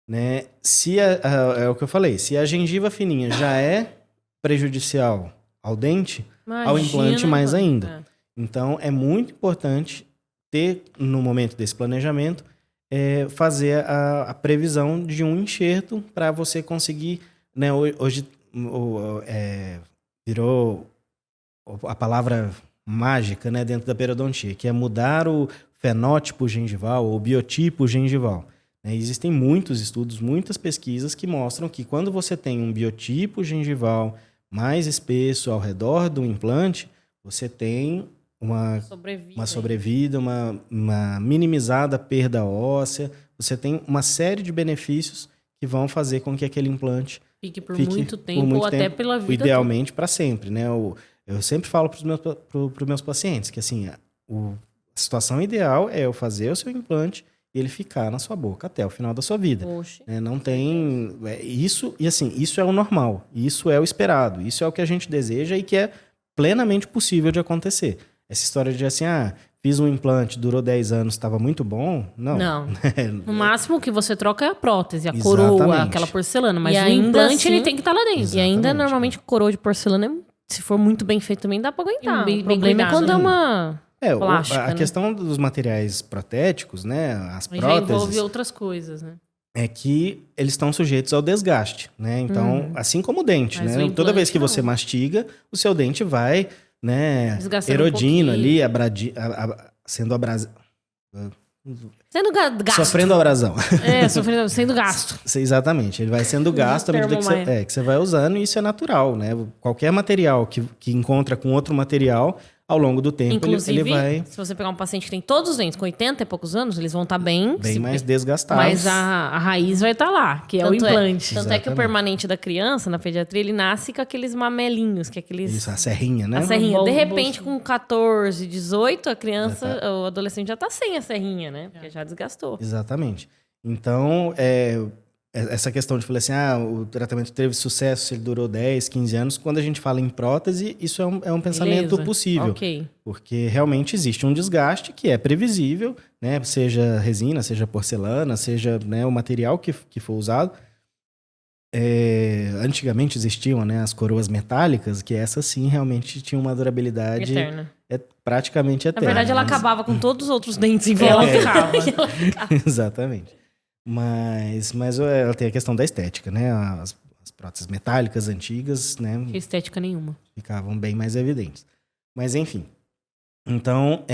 né, é o que eu falei, se a gengiva fininha já é prejudicial ao dente, ao implante mais ainda. Então, é muito importante ter, no momento desse planejamento, fazer a previsão de um enxerto para você conseguir, né, hoje virou a palavra mágica, né, dentro da periodontia, que é mudar o fenótipo gengival ou biotipo gengival. Existem muitos estudos, muitas pesquisas que mostram que quando você tem um biotipo gengival mais espesso ao redor do implante, você tem uma sobrevida, uma minimizada perda óssea, você tem uma série de benefícios que vão fazer com que aquele implante fique por muito tempo ou até pela vida idealmente para sempre, né? Eu sempre falo para os meus pacientes que assim, a situação ideal é eu fazer o seu implante e ele ficar na sua boca até o final da sua vida. Não tem isso, e assim, isso é o normal, isso é o esperado, isso é o que a gente deseja e que é plenamente possível de acontecer. Essa história de assim, fiz um implante, durou 10 anos, estava muito bom. Não. No máximo que você troca é a prótese, a coroa, aquela porcelana. Mas o implante, assim, ele tem que estar lá dentro. E ainda, normalmente, coroa de porcelana, se for muito bem feito também, dá pra aguentar. O problema é quando é uma plástica, a questão dos materiais protéticos, né? As próteses... Já envolve outras coisas, né? É que eles estão sujeitos ao desgaste, né? Então, assim como o dente, né? Toda vez que você mastiga, o seu dente vai... né, erodindo ali, sendo abrasivo. Sendo gasto. sofrendo a abrasão. Sendo gasto. Exatamente, ele vai sendo gasto à medida que você vai usando, e isso é natural, né? Qualquer material que encontra com outro material, ao longo do tempo, Inclusive, ele vai se você pegar um paciente que tem todos os dentes com 80 e poucos anos, eles vão estar bem mais desgastados. Mas a raiz vai estar lá, que é o implante. Tanto é que o permanente da criança, na pediatria, ele nasce com aqueles mamelinhos, que é aqueles... Isso, a serrinha, né? A serrinha. Bom, De repente, com 14, 18, a criança, o adolescente já tá sem a serrinha, né? Porque já desgastou. Exatamente. Então, essa questão de falar assim, o tratamento teve sucesso se ele durou 10, 15 anos, quando a gente fala em prótese, isso é um pensamento possível. Ok. Porque realmente existe um desgaste que é previsível, né? Seja resina, seja porcelana, seja, né, o material que for usado. Antigamente existiam, né, as coroas metálicas, que essas sim realmente tinham uma durabilidade Eterna. praticamente Na eterna. verdade, ela acabava com todos os outros dentes em volta. ficava. Exatamente. Mas ela tem a questão da estética, né? As próteses metálicas antigas, né? Não tinha estética nenhuma. Ficavam bem mais evidentes. Mas, enfim. Então,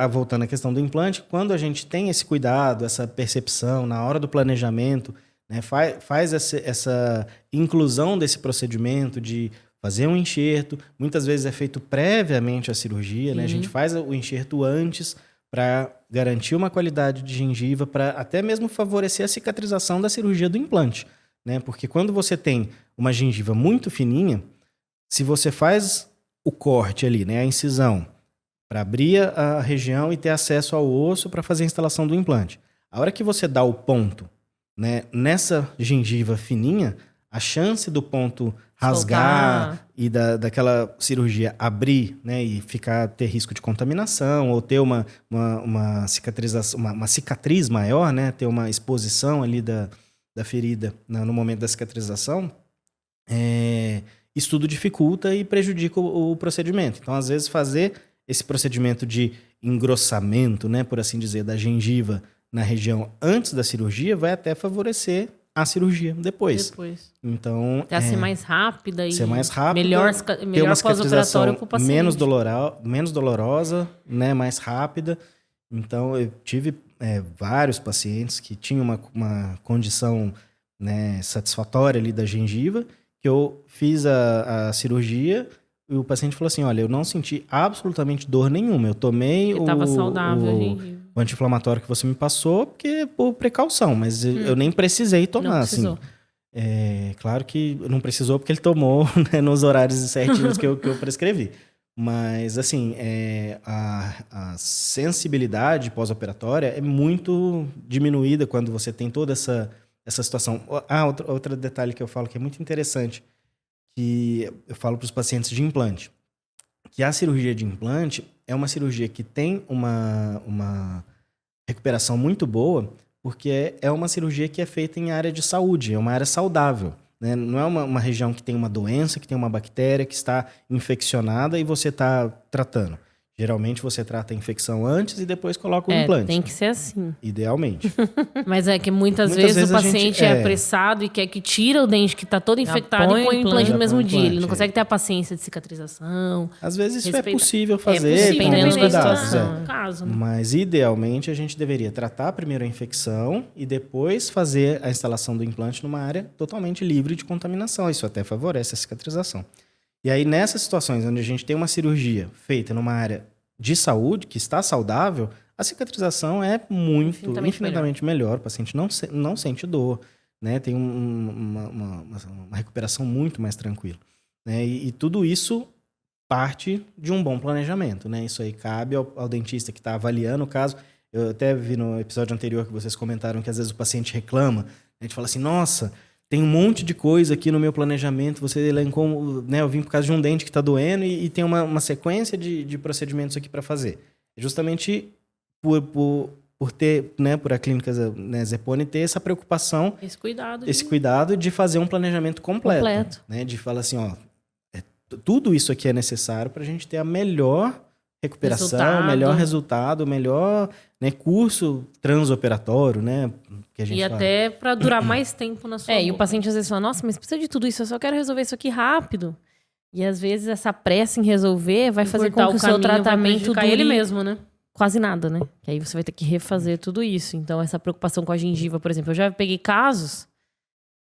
voltando à questão do implante, quando a gente tem esse cuidado, essa percepção na hora do planejamento, né, faz essa inclusão desse procedimento de fazer um enxerto, muitas vezes é feito previamente à cirurgia, né? A gente faz o enxerto antes para garantir uma qualidade de gengiva, para até mesmo favorecer a cicatrização da cirurgia do implante, né? Porque quando você tem uma gengiva muito fininha, se você faz o corte ali, né, a incisão, para abrir a região e ter acesso ao osso para fazer a instalação do implante, a hora que você dá o ponto, né, nessa gengiva fininha, a chance do ponto rasgar e daquela cirurgia abrir, né, e ter risco de contaminação ou ter uma cicatrização, uma cicatriz maior, né, ter uma exposição ali da ferida no momento da cicatrização, isso tudo dificulta e prejudica o procedimento. Então, às vezes, fazer esse procedimento de engrossamento, né, por assim dizer, da gengiva na região antes da cirurgia vai até favorecer a cirurgia depois. Então, Até ser mais rápida e ser mais rápida, melhor ter uma pós-operatório para o paciente. menos dolorosa, né, mais rápida. Então, eu tive vários pacientes que tinham uma condição, né, satisfatória ali da gengiva, que eu fiz a cirurgia e o paciente falou assim, olha, eu não senti absolutamente dor nenhuma. Eu tomei Estava saudável a gengiva. O anti-inflamatório que você me passou, porque por precaução, mas eu nem precisei tomar, Não precisou. assim. Claro que não precisou, porque ele tomou, né, nos horários certinhos que eu prescrevi. Mas, assim, a sensibilidade pós-operatória é muito diminuída quando você tem toda essa situação. Outro detalhe que eu falo que é muito interessante, que eu falo para os pacientes de implante, que a cirurgia de implante é uma cirurgia que tem uma recuperação muito boa, porque é uma cirurgia que é feita em área de saúde, é uma área saudável, né? Não é uma região que tem uma doença, que tem uma bactéria que está infeccionada e você está tratando. Geralmente você trata a infecção antes e depois coloca o implante. Tem que ser assim. Idealmente. Mas é que muitas vezes o paciente é apressado e quer que tira o dente que está todo infectado e põe o implante no mesmo dia. Ele não consegue ter a paciência de cicatrização. Às vezes isso é possível fazer, com alguns cuidados. Mas idealmente a gente deveria tratar primeiro a infecção e depois fazer a instalação do implante numa área totalmente livre de contaminação. Isso até favorece a cicatrização. E aí, nessas situações onde a gente tem uma cirurgia feita numa área de saúde, que está saudável, a cicatrização é infinitamente melhor. O paciente não sente dor, né? Tem uma recuperação muito mais tranquila. Né? E tudo isso parte de um bom planejamento, né? Isso aí cabe ao dentista que está avaliando o caso. Eu até vi no episódio anterior que vocês comentaram que às vezes o paciente reclama. A gente fala assim, nossa, tem um monte de coisa aqui no meu planejamento, você elencou, né, eu vim por causa de um dente que está doendo e tem uma sequência de procedimentos aqui para fazer. Justamente por ter, né, por a clínica, né, Zepone ter essa preocupação, esse cuidado de fazer um planejamento completo. Né, de falar assim, tudo isso aqui é necessário para a gente ter a melhor recuperação, melhor resultado, melhor, né, curso transoperatório, né? Que a gente fala. Até para durar mais tempo na sua boca. E o paciente às vezes fala, nossa, mas precisa de tudo isso, eu só quero resolver isso aqui rápido. E às vezes essa pressa em resolver vai fazer com que o seu tratamento dure ele mesmo, né? quase nada, né? Que aí você vai ter que refazer tudo isso. Então, essa preocupação com a gengiva, por exemplo. Eu já peguei casos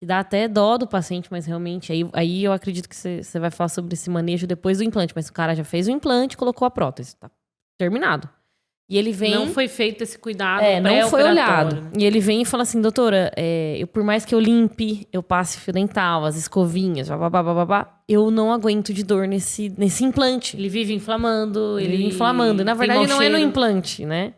que dá até dó do paciente, mas realmente... Aí eu acredito que você vai falar sobre esse manejo depois do implante. Mas o cara já fez o implante, colocou a prótese. Tá terminado. E ele vem... Não foi feito esse cuidado não foi olhado. né? E ele vem e fala assim, doutora, por mais que eu limpe, eu passe fio dental, as escovinhas, eu não aguento de dor nesse implante. Ele vive inflamando. Ele inflamando. E, na verdade, não é no implante, né?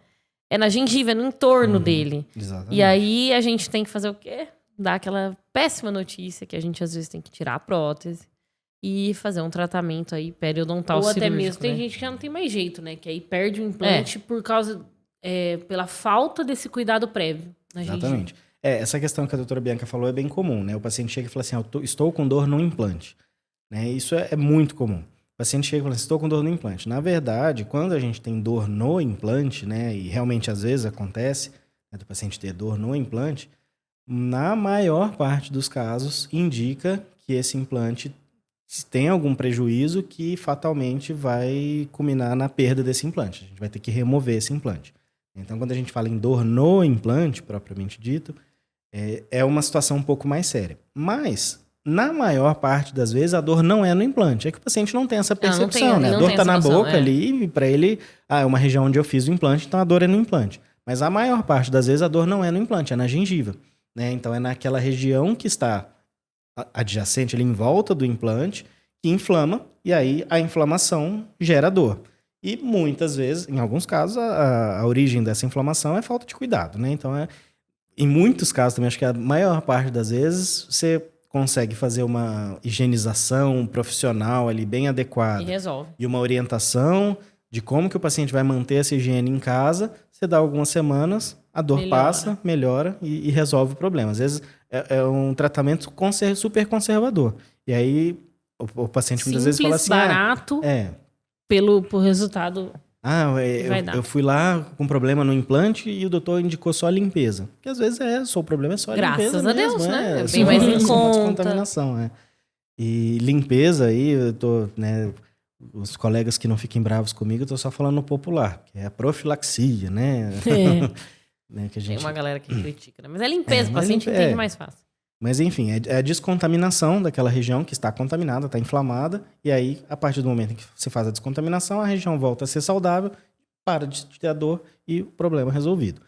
É na gengiva, é no entorno dele. Exatamente. E aí, a gente tem que fazer o quê? Dar aquela péssima notícia que a gente, às vezes, tem que tirar a prótese e fazer um tratamento aí periodontal Ou até cirúrgico, mesmo tem né? gente que já não tem mais jeito, né? Que aí perde o implante por causa... pela falta desse cuidado prévio na gengiva. Exatamente. Essa questão que a doutora Bianca falou é bem comum, né? O paciente chega e fala assim, estou com dor no implante. Né? Isso é muito comum. O paciente chega e fala assim, estou com dor no implante. Na verdade, quando a gente tem dor no implante, né? E realmente às vezes acontece, né, do paciente ter dor no implante, na maior parte dos casos indica que esse implante tem algum prejuízo que fatalmente vai culminar na perda desse implante. A gente vai ter que remover esse implante. Então, quando a gente fala em dor no implante, propriamente dito, é uma situação um pouco mais séria. Mas, na maior parte das vezes, a dor não é no implante. É que o paciente não tem essa percepção, né? A dor está na boca ali e para ele, é uma região onde eu fiz o implante, então a dor é no implante. Mas a maior parte das vezes a dor não é no implante, é na gengiva. Né? Então, é naquela região que está adjacente ali em volta do implante, que inflama, e aí a inflamação gera dor. E muitas vezes, em alguns casos, a origem dessa inflamação é falta de cuidado, né? Então, em muitos casos também, acho que a maior parte das vezes, você consegue fazer uma higienização profissional ali bem adequada. E resolve. E uma orientação de como que o paciente vai manter essa higiene em casa, você dá algumas semanas, a dor passa, melhora e resolve o problema. Às vezes é um tratamento super conservador. E aí o paciente muitas vezes fala assim... barato, por resultado vai dar. Eu fui lá com problema no implante e o doutor indicou só a limpeza. Porque às vezes o problema é só a limpeza Graças a mesmo, Deus, né? É bem mais em conta. Descontaminação, E limpeza aí, eu tô, né... Os colegas que não fiquem bravos comigo, eu tô só falando no popular, que é a profilaxia, né? Né, que a gente... Tem uma galera que critica, né? Mas é limpeza, o paciente entende mais fácil. Mas enfim, é a descontaminação daquela região que está contaminada, está inflamada, e aí, a partir do momento em que você faz a descontaminação, a região volta a ser saudável, para de ter a dor e o problema resolvido.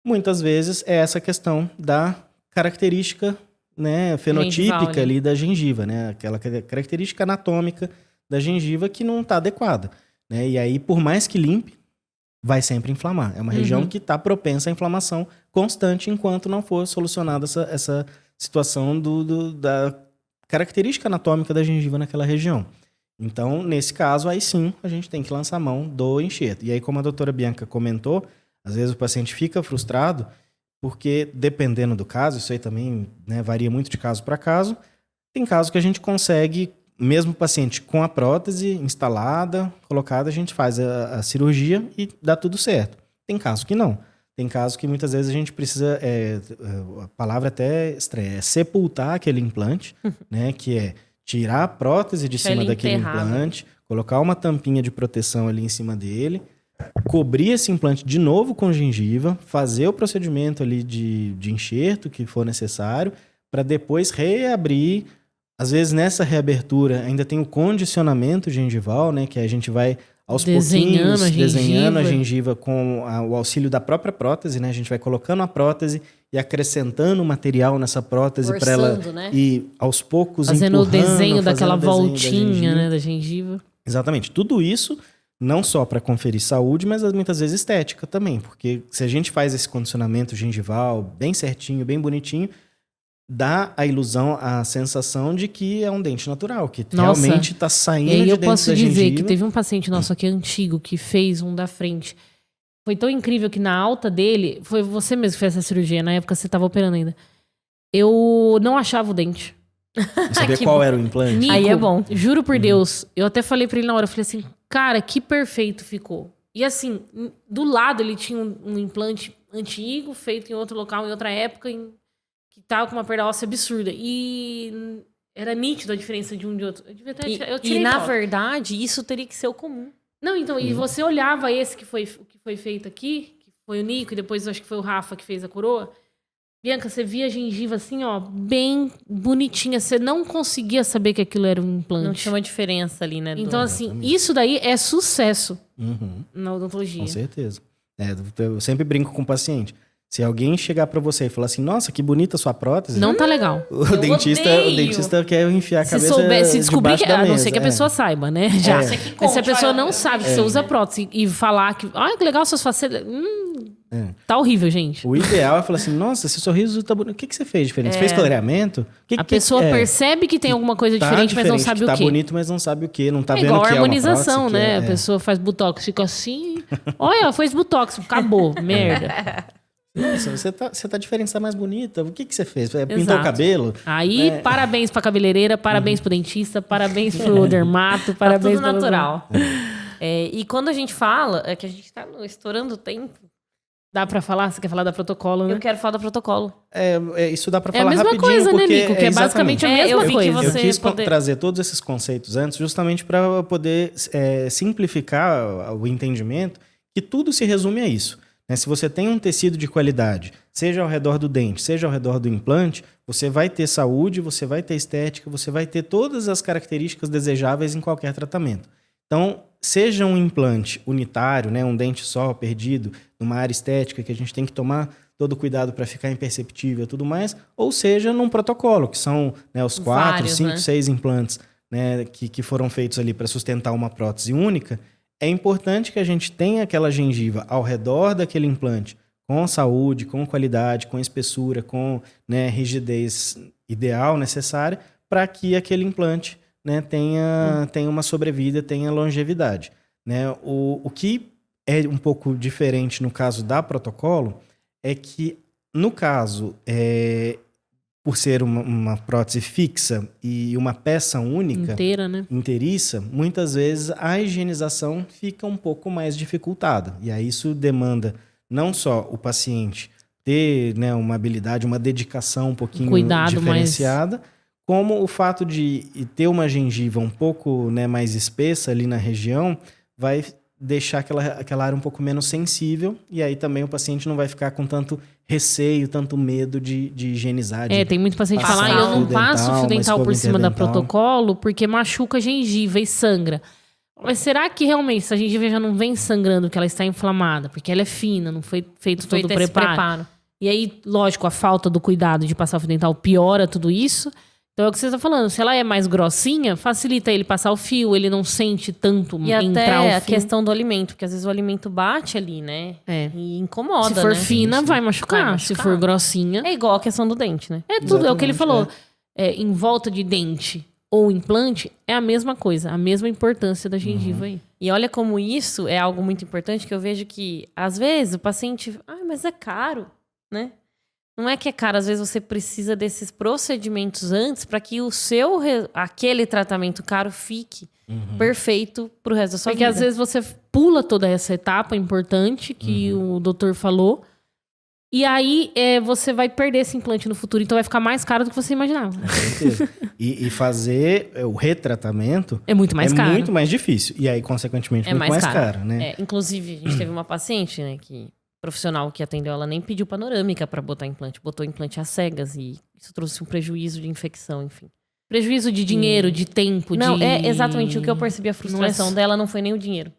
Muitas vezes é essa questão da característica, né, fenotípica ali da gengiva, né? Aquela característica anatômica da gengiva que não está adequada, né? E aí, por mais que limpe, vai sempre inflamar. É uma região que está propensa à inflamação constante enquanto não for solucionada essa situação da característica anatômica da gengiva naquela região. Então, nesse caso, aí sim, a gente tem que lançar a mão do enxerto. E aí, como a doutora Bianca comentou, às vezes o paciente fica frustrado porque, dependendo do caso, isso aí também, né, varia muito de caso para caso, tem casos que a gente consegue... Mesmo o paciente com a prótese instalada, colocada, a gente faz a cirurgia e dá tudo certo. Tem casos que não. Tem casos que muitas vezes a gente precisa, a palavra até estranha, é sepultar aquele implante, né? Que é tirar a prótese de cima daquele implante, colocar uma tampinha de proteção ali em cima dele, cobrir esse implante de novo com gengiva, fazer o procedimento ali de enxerto que for necessário, para depois reabrir. Às vezes, nessa reabertura, ainda tem o condicionamento gengival, né? Que a gente vai, aos pouquinhos, desenhando a gengiva com o auxílio da própria prótese, né? A gente vai colocando a prótese e acrescentando material nessa prótese para ela ir, aos poucos, fazendo o desenho daquela voltinha, né? Da gengiva. Exatamente. Tudo isso, não só para conferir saúde, mas muitas vezes estética também. Porque se a gente faz esse condicionamento gengival bem certinho, bem bonitinho, dá a ilusão, a sensação de que é um dente natural, que realmente está saindo de dentro da gengiva. Eu posso dizer que teve um paciente nosso aqui antigo que fez um da frente. Foi tão incrível que na alta dele, foi você mesmo que fez essa cirurgia, na época você estava operando ainda. Eu não achava o dente. Não sabia qual era o implante? Nico, aí é bom. Juro por Deus, eu até falei pra ele na hora, eu falei assim, cara, que perfeito ficou. E assim, do lado ele tinha um implante antigo, feito em outro local, em outra época, que tava com uma perda óssea absurda. E era nítido a diferença de um de outro. Eu tirei na foto. verdade, isso teria que ser o comum. Não, então, e você olhava esse que foi feito aqui, que foi o Nico, e depois acho que foi o Rafa que fez a coroa. Bianca, você via a gengiva assim, ó, bem bonitinha. Você não conseguia saber que aquilo era um implante. Não tinha uma diferença ali, né? Então, assim, isso daí é sucesso na odontologia. Com certeza. Eu sempre brinco com o paciente. Se alguém chegar pra você e falar assim, nossa, que bonita sua prótese. Não tá legal. O dentista quer enfiar a cabeça Se descobrir que, debaixo da a não mesa. ser que a pessoa saiba, né? Já. Mas se a pessoa não sabe que você usa prótese e falar que, que legal suas facetas. Tá horrível, gente. O ideal é falar assim, nossa, esse sorriso tá bonito. O que você fez diferente? Você fez clareamento? A pessoa percebe que tem alguma coisa diferente, mas não sabe o quê. Tá bonito, mas não sabe o quê. Não tá vendo igual que a harmonização, é uma prótese, né? A pessoa faz botox, fica assim. Olha, ela fez botox, acabou. Merda. Nossa, você tá diferente, você tá mais bonita. O que você fez? Pintou Exato. o cabelo? Aí, parabéns pra cabeleireira, parabéns pro dentista, parabéns pro dermato, parabéns tudo natural. E quando a gente fala, é que a gente tá estourando o tempo. Dá pra falar? Você quer falar da protocolo, né? Eu quero falar do protocolo. Isso dá pra É a falar mesma rapidinho, coisa, né, porque Nico? Que é basicamente a mesma eu vi coisa. que você Eu quis poder... trazer todos esses conceitos antes, justamente para poder simplificar o entendimento, que tudo se resume a isso. Né? Se você tem um tecido de qualidade, seja ao redor do dente, seja ao redor do implante, você vai ter saúde, você vai ter estética, você vai ter todas as características desejáveis em qualquer tratamento. Então, seja um implante unitário, né, um dente só perdido, numa área estética que a gente tem que tomar todo cuidado para ficar imperceptível e tudo mais, ou seja, num protocolo, que são, né, os 4, 5, 6 implantes, né, que foram feitos ali para sustentar uma prótese única. É importante que a gente tenha aquela gengiva ao redor daquele implante, com saúde, com qualidade, com espessura, com, né, rigidez ideal, necessária, para que aquele implante, né, tenha uma sobrevida, tenha longevidade. Né? O que é um pouco diferente no caso da protocolo é que, no caso, por ser uma prótese fixa e uma peça única, inteira, né? inteiriça, muitas vezes a higienização fica um pouco mais dificultada. E aí isso demanda não só o paciente ter, né, uma habilidade, uma dedicação um pouquinho diferenciada, como o fato de ter uma gengiva um pouco, né, mais espessa ali na região vai deixar aquela área um pouco menos sensível, e aí também o paciente não vai ficar com tanto receio, tanto medo de higienizar. Tem muito paciente que fala, eu não passo fio dental por cima da protocolo porque machuca a gengiva e sangra. Mas será que realmente essa gengiva já não vem sangrando porque ela está inflamada? Porque ela é fina, não foi feito todo o preparo. E aí, lógico, a falta do cuidado de passar o fio dental piora tudo isso. Então é o que você está falando. Se ela é mais grossinha, facilita ele passar o fio, ele não sente tanto entrar o fio. E até a questão do alimento, porque às vezes o alimento bate ali, né? E incomoda, Se for né? fina, vai machucar. Se for grossinha... É igual a questão do dente, né? É tudo, é o que ele falou. Em volta de dente ou implante, é a mesma coisa. A mesma importância da gengiva aí. E olha como isso é algo muito importante, que eu vejo que, às vezes, o paciente... mas é caro, né? Não é que é caro, às vezes você precisa desses procedimentos antes para que aquele tratamento caro fique perfeito pro resto da sua vida. Porque às vezes você pula toda essa etapa importante que o doutor falou, e aí você vai perder esse implante no futuro, então vai ficar mais caro do que você imaginava. Com certeza. E fazer o retratamento é muito mais caro. É muito mais difícil. E aí, consequentemente, muito mais caro, né? Inclusive, a gente teve uma paciente, né, profissional que atendeu, ela nem pediu panorâmica para botar implante, botou implante às cegas e isso trouxe um prejuízo de infecção, enfim. Prejuízo de dinheiro, de tempo, Não, exatamente o que eu percebi, a frustração dela não foi nem o dinheiro.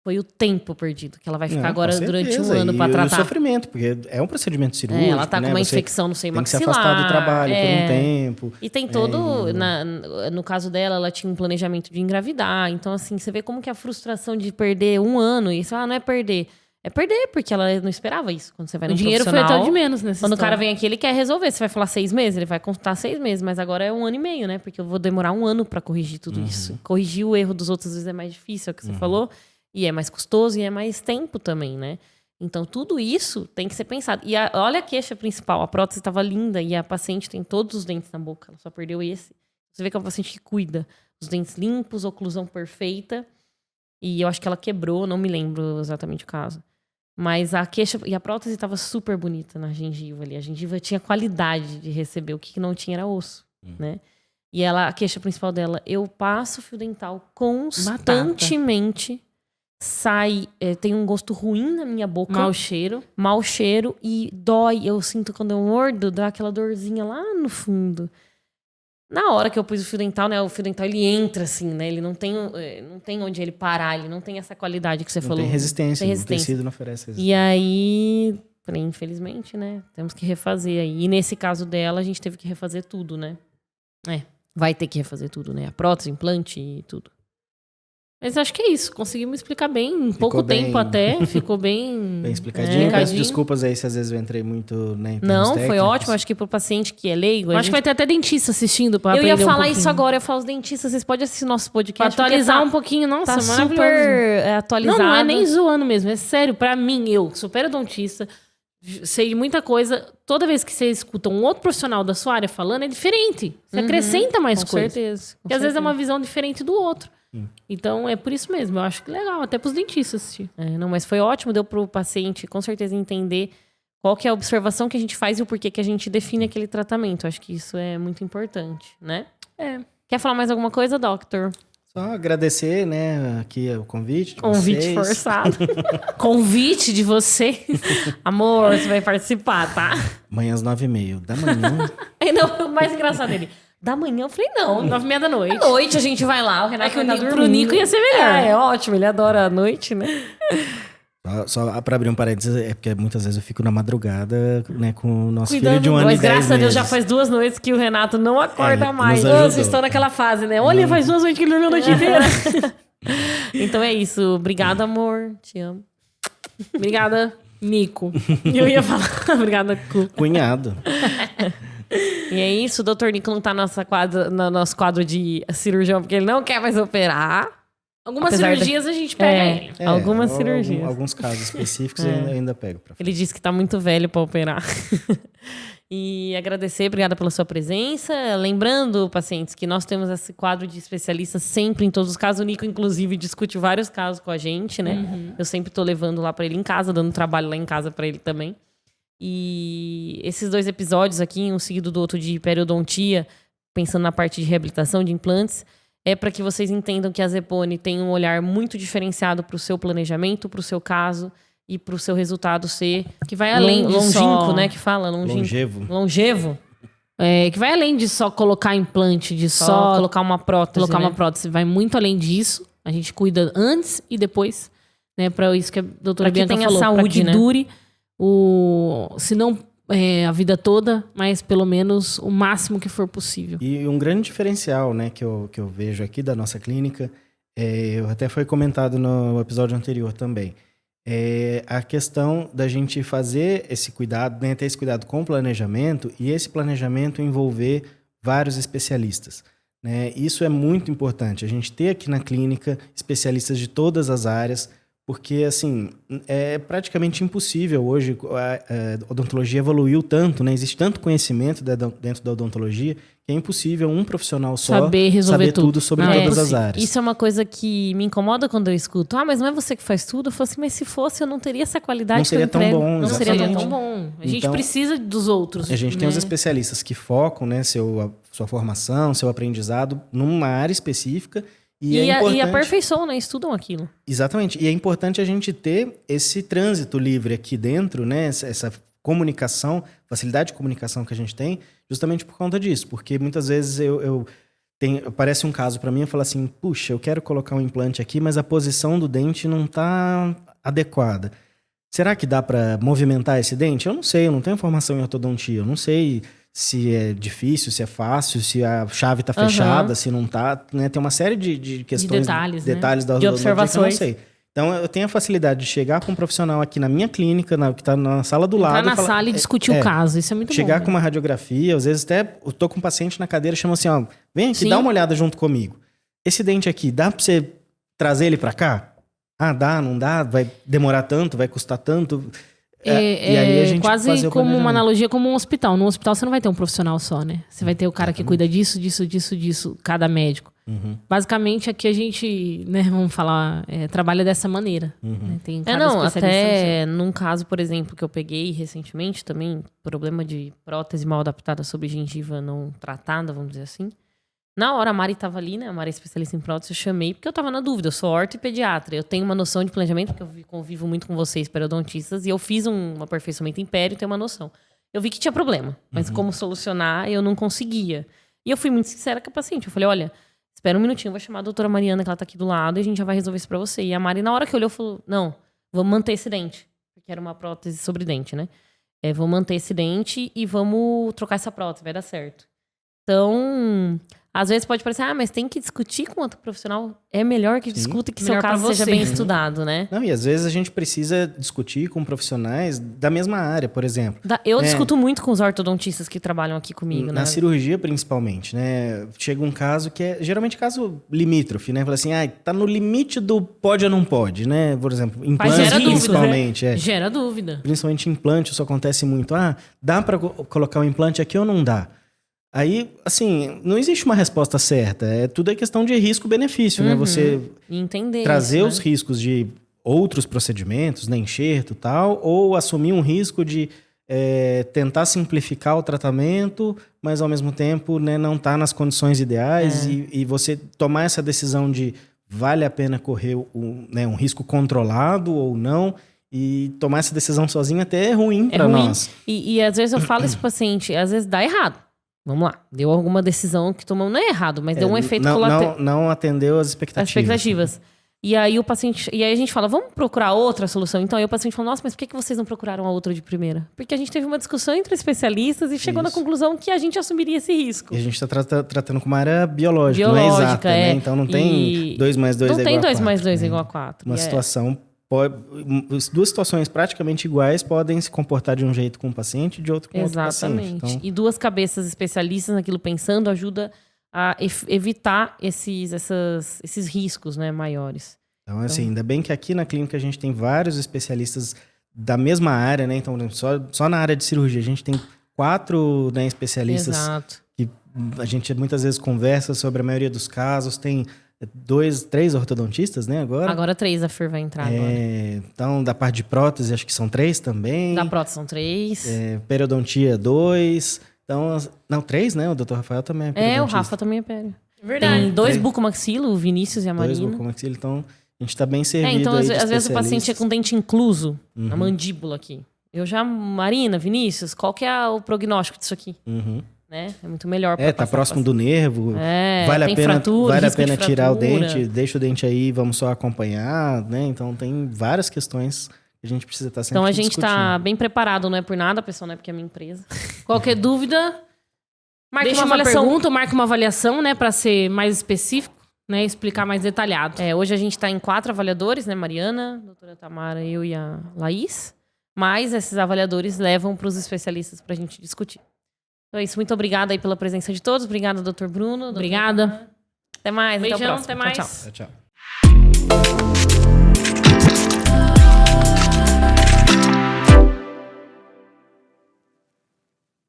Foi o tempo perdido, que ela vai ficar agora durante um ano para tratar. E o sofrimento, porque é um procedimento cirúrgico, ela tá com uma infecção no seio maxilar. Tem que se afastar do trabalho por um tempo. E tem todo... No caso dela, ela tinha um planejamento de engravidar. Então, assim, você vê como que a frustração de perder um ano, e isso não é perder... É perder, porque ela não esperava isso. Quando você vai no dinheiro foi até o de menos nessa Quando história. O cara vem aqui, ele quer resolver. Você vai falar 6 meses, ele vai contar 6 meses. Mas agora é 1 ano e meio, né? Porque eu vou demorar 1 ano pra corrigir tudo isso. Corrigir o erro dos outros, às vezes, é mais difícil, é o que você falou. E é mais custoso e é mais tempo também, né? Então, tudo isso tem que ser pensado. E olha a queixa principal. A prótese estava linda e a paciente tem todos os dentes na boca. Ela só perdeu esse. Você vê que é uma paciente que cuida. Os dentes limpos, oclusão perfeita. E eu acho que ela quebrou, não me lembro exatamente o caso. Mas a queixa... E a prótese estava super bonita na gengiva ali. A gengiva tinha qualidade de receber. O que não tinha era osso, né? E ela, a queixa principal dela, eu passo fio dental constantemente. Sai, tem um gosto ruim na minha boca. Mau cheiro e dói. Eu sinto quando eu mordo, dá aquela dorzinha lá no fundo. Na hora que eu pus o fio dental, né? O fio dental, ele entra assim, né? Ele não tem onde ele parar. Ele não tem essa qualidade que você falou. Tem resistência. O tecido não oferece resistência. E aí, falei, infelizmente, né? Temos que refazer aí. E nesse caso dela, a gente teve que refazer tudo, né? Vai ter que refazer tudo, né? A prótese, implante e tudo. Mas acho que é isso. Conseguimos explicar bem, em pouco tempo até. Ficou bem... Bem explicadinho. Peço desculpas aí se às vezes eu entrei muito, né, em termos técnicos. Foi ótimo. Acho que pro paciente que é leigo... Acho que vai ter até dentista assistindo pra aprender Eu ia falar isso agora. Eu falo, os dentistas, vocês podem assistir nosso podcast. Pra atualizar um pouquinho. Nossa, tá super atualizado. Não é nem zoando mesmo. É sério. Pra mim, eu sou periodontista, sei de muita coisa. Toda vez que você escuta um outro profissional da sua área falando, é diferente. Você acrescenta mais coisas. Com certeza. E às vezes é uma visão diferente do outro. Então, é por isso mesmo. Eu acho que é legal, até pros dentistas assistir. Não, mas foi ótimo, deu pro paciente, com certeza, entender qual que é a observação que a gente faz e o porquê que a gente define aquele tratamento. Acho que isso é muito importante, né? Quer falar mais alguma coisa, Doctor? Só agradecer, né, aqui o convite de Convite vocês. forçado. Convite de você. Amor, você vai participar, tá? Amanhã às 9h30 da manhã. Não, o mais engraçado dele. Da manhã, eu falei, não. 9h30 da noite. À noite a gente vai lá, o Renato vai estar dormindo. Pro Nico ia ser melhor. É ótimo, ele adora a noite, né? Só pra abrir um parênteses, é porque muitas vezes eu fico na madrugada, né, com o nosso Cuidando, filho de 1 ano e 10 Mas graças a Deus meses. já faz 2 noites que o Renato não acorda mais. nos ajudou. Vocês estão naquela fase, né? Olha, faz 2 noites que ele dormiu a noite inteira. Então é isso. Obrigada, amor. Te amo. Obrigada, Nico. Eu ia falar. Obrigada, Cu. Cunhado. E é isso, o doutor Nico não tá no nosso quadro de cirurgião, porque ele não quer mais operar. Algumas cirurgias a gente pega ele. Algumas cirurgias. Alguns casos específicos eu ainda pego. Ele disse que tá muito velho pra operar. E agradecer, obrigada pela sua presença. Lembrando, pacientes, que nós temos esse quadro de especialistas sempre em todos os casos. O Nico, inclusive, discute vários casos com a gente, né? Eu sempre tô levando lá pra ele em casa, dando trabalho lá em casa pra ele também. E esses 2 episódios aqui, um seguido do outro de periodontia, pensando na parte de reabilitação de implantes, é para que vocês entendam que a Zepone tem um olhar muito diferenciado para o seu planejamento, para o seu caso e para o seu resultado ser que vai além de longínquo, né? Que fala longevo. Que vai além de só colocar implante, de só colocar uma prótese. Uma prótese. Vai muito além disso. A gente cuida antes e depois, né? Para isso que a doutora Bianca falou. Saúde, para que né? dure se não a vida toda, mas pelo menos o máximo que for possível. E um grande diferencial, né, que eu vejo aqui da nossa clínica, até foi comentado no episódio anterior também, é a questão da gente fazer esse cuidado, né, ter esse cuidado com o planejamento e esse planejamento envolver vários especialistas. Né? Isso é muito importante, a gente ter aqui na clínica especialistas de todas as áreas, porque, assim, é praticamente impossível hoje, a odontologia evoluiu tanto, né? Existe tanto conhecimento dentro da odontologia, que é impossível um profissional só saber tudo sobre todas as áreas. Isso é uma coisa que me incomoda quando eu escuto. Mas não é você que faz tudo? Eu falo assim, mas se fosse, eu não teria essa qualidade. Não seria tão bom, Não exatamente. seria tão bom. A gente precisa dos outros. A gente tem os especialistas que focam, né? Sua formação, seu aprendizado numa área específica. E aperfeiçoam, né? Estudam aquilo. Exatamente. E é importante a gente ter esse trânsito livre aqui dentro, né? Essa comunicação, facilidade de comunicação que a gente tem, justamente por conta disso. Porque muitas vezes aparece um caso para mim, eu falo assim, puxa, eu quero colocar um implante aqui, mas a posição do dente não está adequada. Será que dá para movimentar esse dente? Eu não sei, eu não tenho formação em ortodontia, eu não sei se é difícil, se é fácil, se a chave está fechada, se não está, né? Tem uma série de questões, detalhes da de observações. Que eu não sei. Então, eu tenho a facilidade de chegar com um profissional aqui na minha clínica, que está na sala do lado. Entrar na sala e discutir o caso, isso é muito bom. Chegar com uma radiografia, às vezes até eu tô com um paciente na cadeira e chamo assim, vem aqui, dá uma olhada junto comigo. Esse dente aqui, dá para você trazer ele para cá? Dá, não dá? Vai demorar tanto? Vai custar tanto? E aí a gente quase como uma analogia como um hospital. No hospital você não vai ter um profissional só, né? Você vai ter o cara que cuida disso, cada médico. Basicamente aqui a gente, né, vamos falar, trabalha dessa maneira. Né? Tem até num caso, por exemplo, que eu peguei recentemente também, problema de prótese mal adaptada sobre gengiva não tratada, vamos dizer assim. Na hora, a Mari tava ali, né? A Mari é especialista em prótese, eu chamei porque eu tava na dúvida. Eu sou orto e pediatra. Eu tenho uma noção de planejamento, porque eu convivo muito com vocês, periodontistas, e eu fiz um aperfeiçoamento em pério e tenho uma noção. Eu vi que tinha problema, mas como solucionar, eu não conseguia. E eu fui muito sincera com a paciente. Eu falei, olha, espera um minutinho, eu vou chamar a doutora Mariana, que ela tá aqui do lado, e a gente já vai resolver isso pra você. E a Mari, na hora que olhou, falou, não, vamos manter esse dente. Porque era uma prótese sobre dente, né? Vamos manter esse dente e vamos trocar essa prótese, vai dar certo. Então, às vezes pode parecer, mas tem que discutir com outro profissional. É melhor que discuta e que Melhor seu caso pra seja você. bem estudado, né? Não, e às vezes a gente precisa discutir com profissionais da mesma área, por exemplo. Eu discuto muito com os ortodontistas que trabalham aqui comigo, Na né? cirurgia, principalmente, né? Chega um caso que é geralmente caso limítrofe, né? Fala assim, tá no limite do pode ou não pode, né? Por exemplo, implantes gera dúvida, principalmente. Gera dúvida. Principalmente implante, isso acontece muito. Dá para colocar um implante aqui ou não dá? Aí, assim, não existe uma resposta certa. Tudo é questão de risco-benefício, né? Você E entender trazer isso, os né? riscos de outros procedimentos, né? Enxerto e tal, ou assumir um risco de tentar simplificar o tratamento, mas ao mesmo tempo, né, não tá nas condições ideais e você tomar essa decisão de vale a pena correr um risco controlado ou não, e tomar essa decisão sozinho até é ruim para nós. E às vezes eu falo isso pro paciente, às vezes dá errado. Vamos lá, deu alguma decisão que tomamos, não é errado, mas deu um efeito colateral. Não atendeu as expectativas. E aí a gente fala, vamos procurar outra solução. Então aí o paciente fala, nossa, mas por que vocês não procuraram a outra de primeira? Porque a gente teve uma discussão entre especialistas e chegou na conclusão que a gente assumiria esse risco. E a gente está tratando com uma área biológica, não é exata, né? Então não tem 2 mais 2 é igual a 4. Não tem 2 mais 2 igual a 4. Uma situação... duas situações praticamente iguais podem se comportar de um jeito com um paciente e de outro com outro paciente. Exatamente. E duas cabeças especialistas naquilo pensando ajuda a evitar esses riscos, né, maiores. Então, assim, ainda bem que aqui na clínica a gente tem vários especialistas da mesma área, né? Então, só na área de cirurgia a gente tem 4, né, especialistas. Exato. Que a gente muitas vezes conversa sobre a maioria dos casos. Tem 2, 3 ortodontistas, né, agora? Agora 3 a Fer vai entrar agora. Então, da parte de prótese, acho que são 3 também. Da prótese são 3. Periodontia, 2. Então, não, 3, né? O Dr. Rafael também é periodontista. O Rafa também é pério. Verdade. Tem 2 bucomaxilo, o Vinícius e a 2 Marina. bucomaxilo, então a gente tá bem servido Então, aí às de vezes o paciente é com dente incluso, na Uhum. mandíbula aqui. Marina, Vinícius, qual que é o prognóstico disso aqui? Uhum. Né? É muito melhor pra Tá próximo do nervo. vale a pena, Tirar o dente, deixa o dente aí, vamos só acompanhar, né? Então tem várias questões que a gente precisa estar sempre Então a gente discutindo. tá bem preparado, não é por nada, pessoal, não é porque é minha empresa. Qualquer dúvida, deixa uma pergunta ou marca uma avaliação, né? Pra ser mais específico, né? Explicar mais detalhado. Hoje a gente tá em 4 avaliadores, né? Mariana, a doutora Tamara, eu e a Laís. Mas esses avaliadores levam pros especialistas pra gente discutir. Então é isso. Muito obrigada aí pela presença de todos. Obrigada, doutor Bruno. Obrigada. Até mais. Beijão, até o próximo. até mais. Tchau, tchau. Tchau.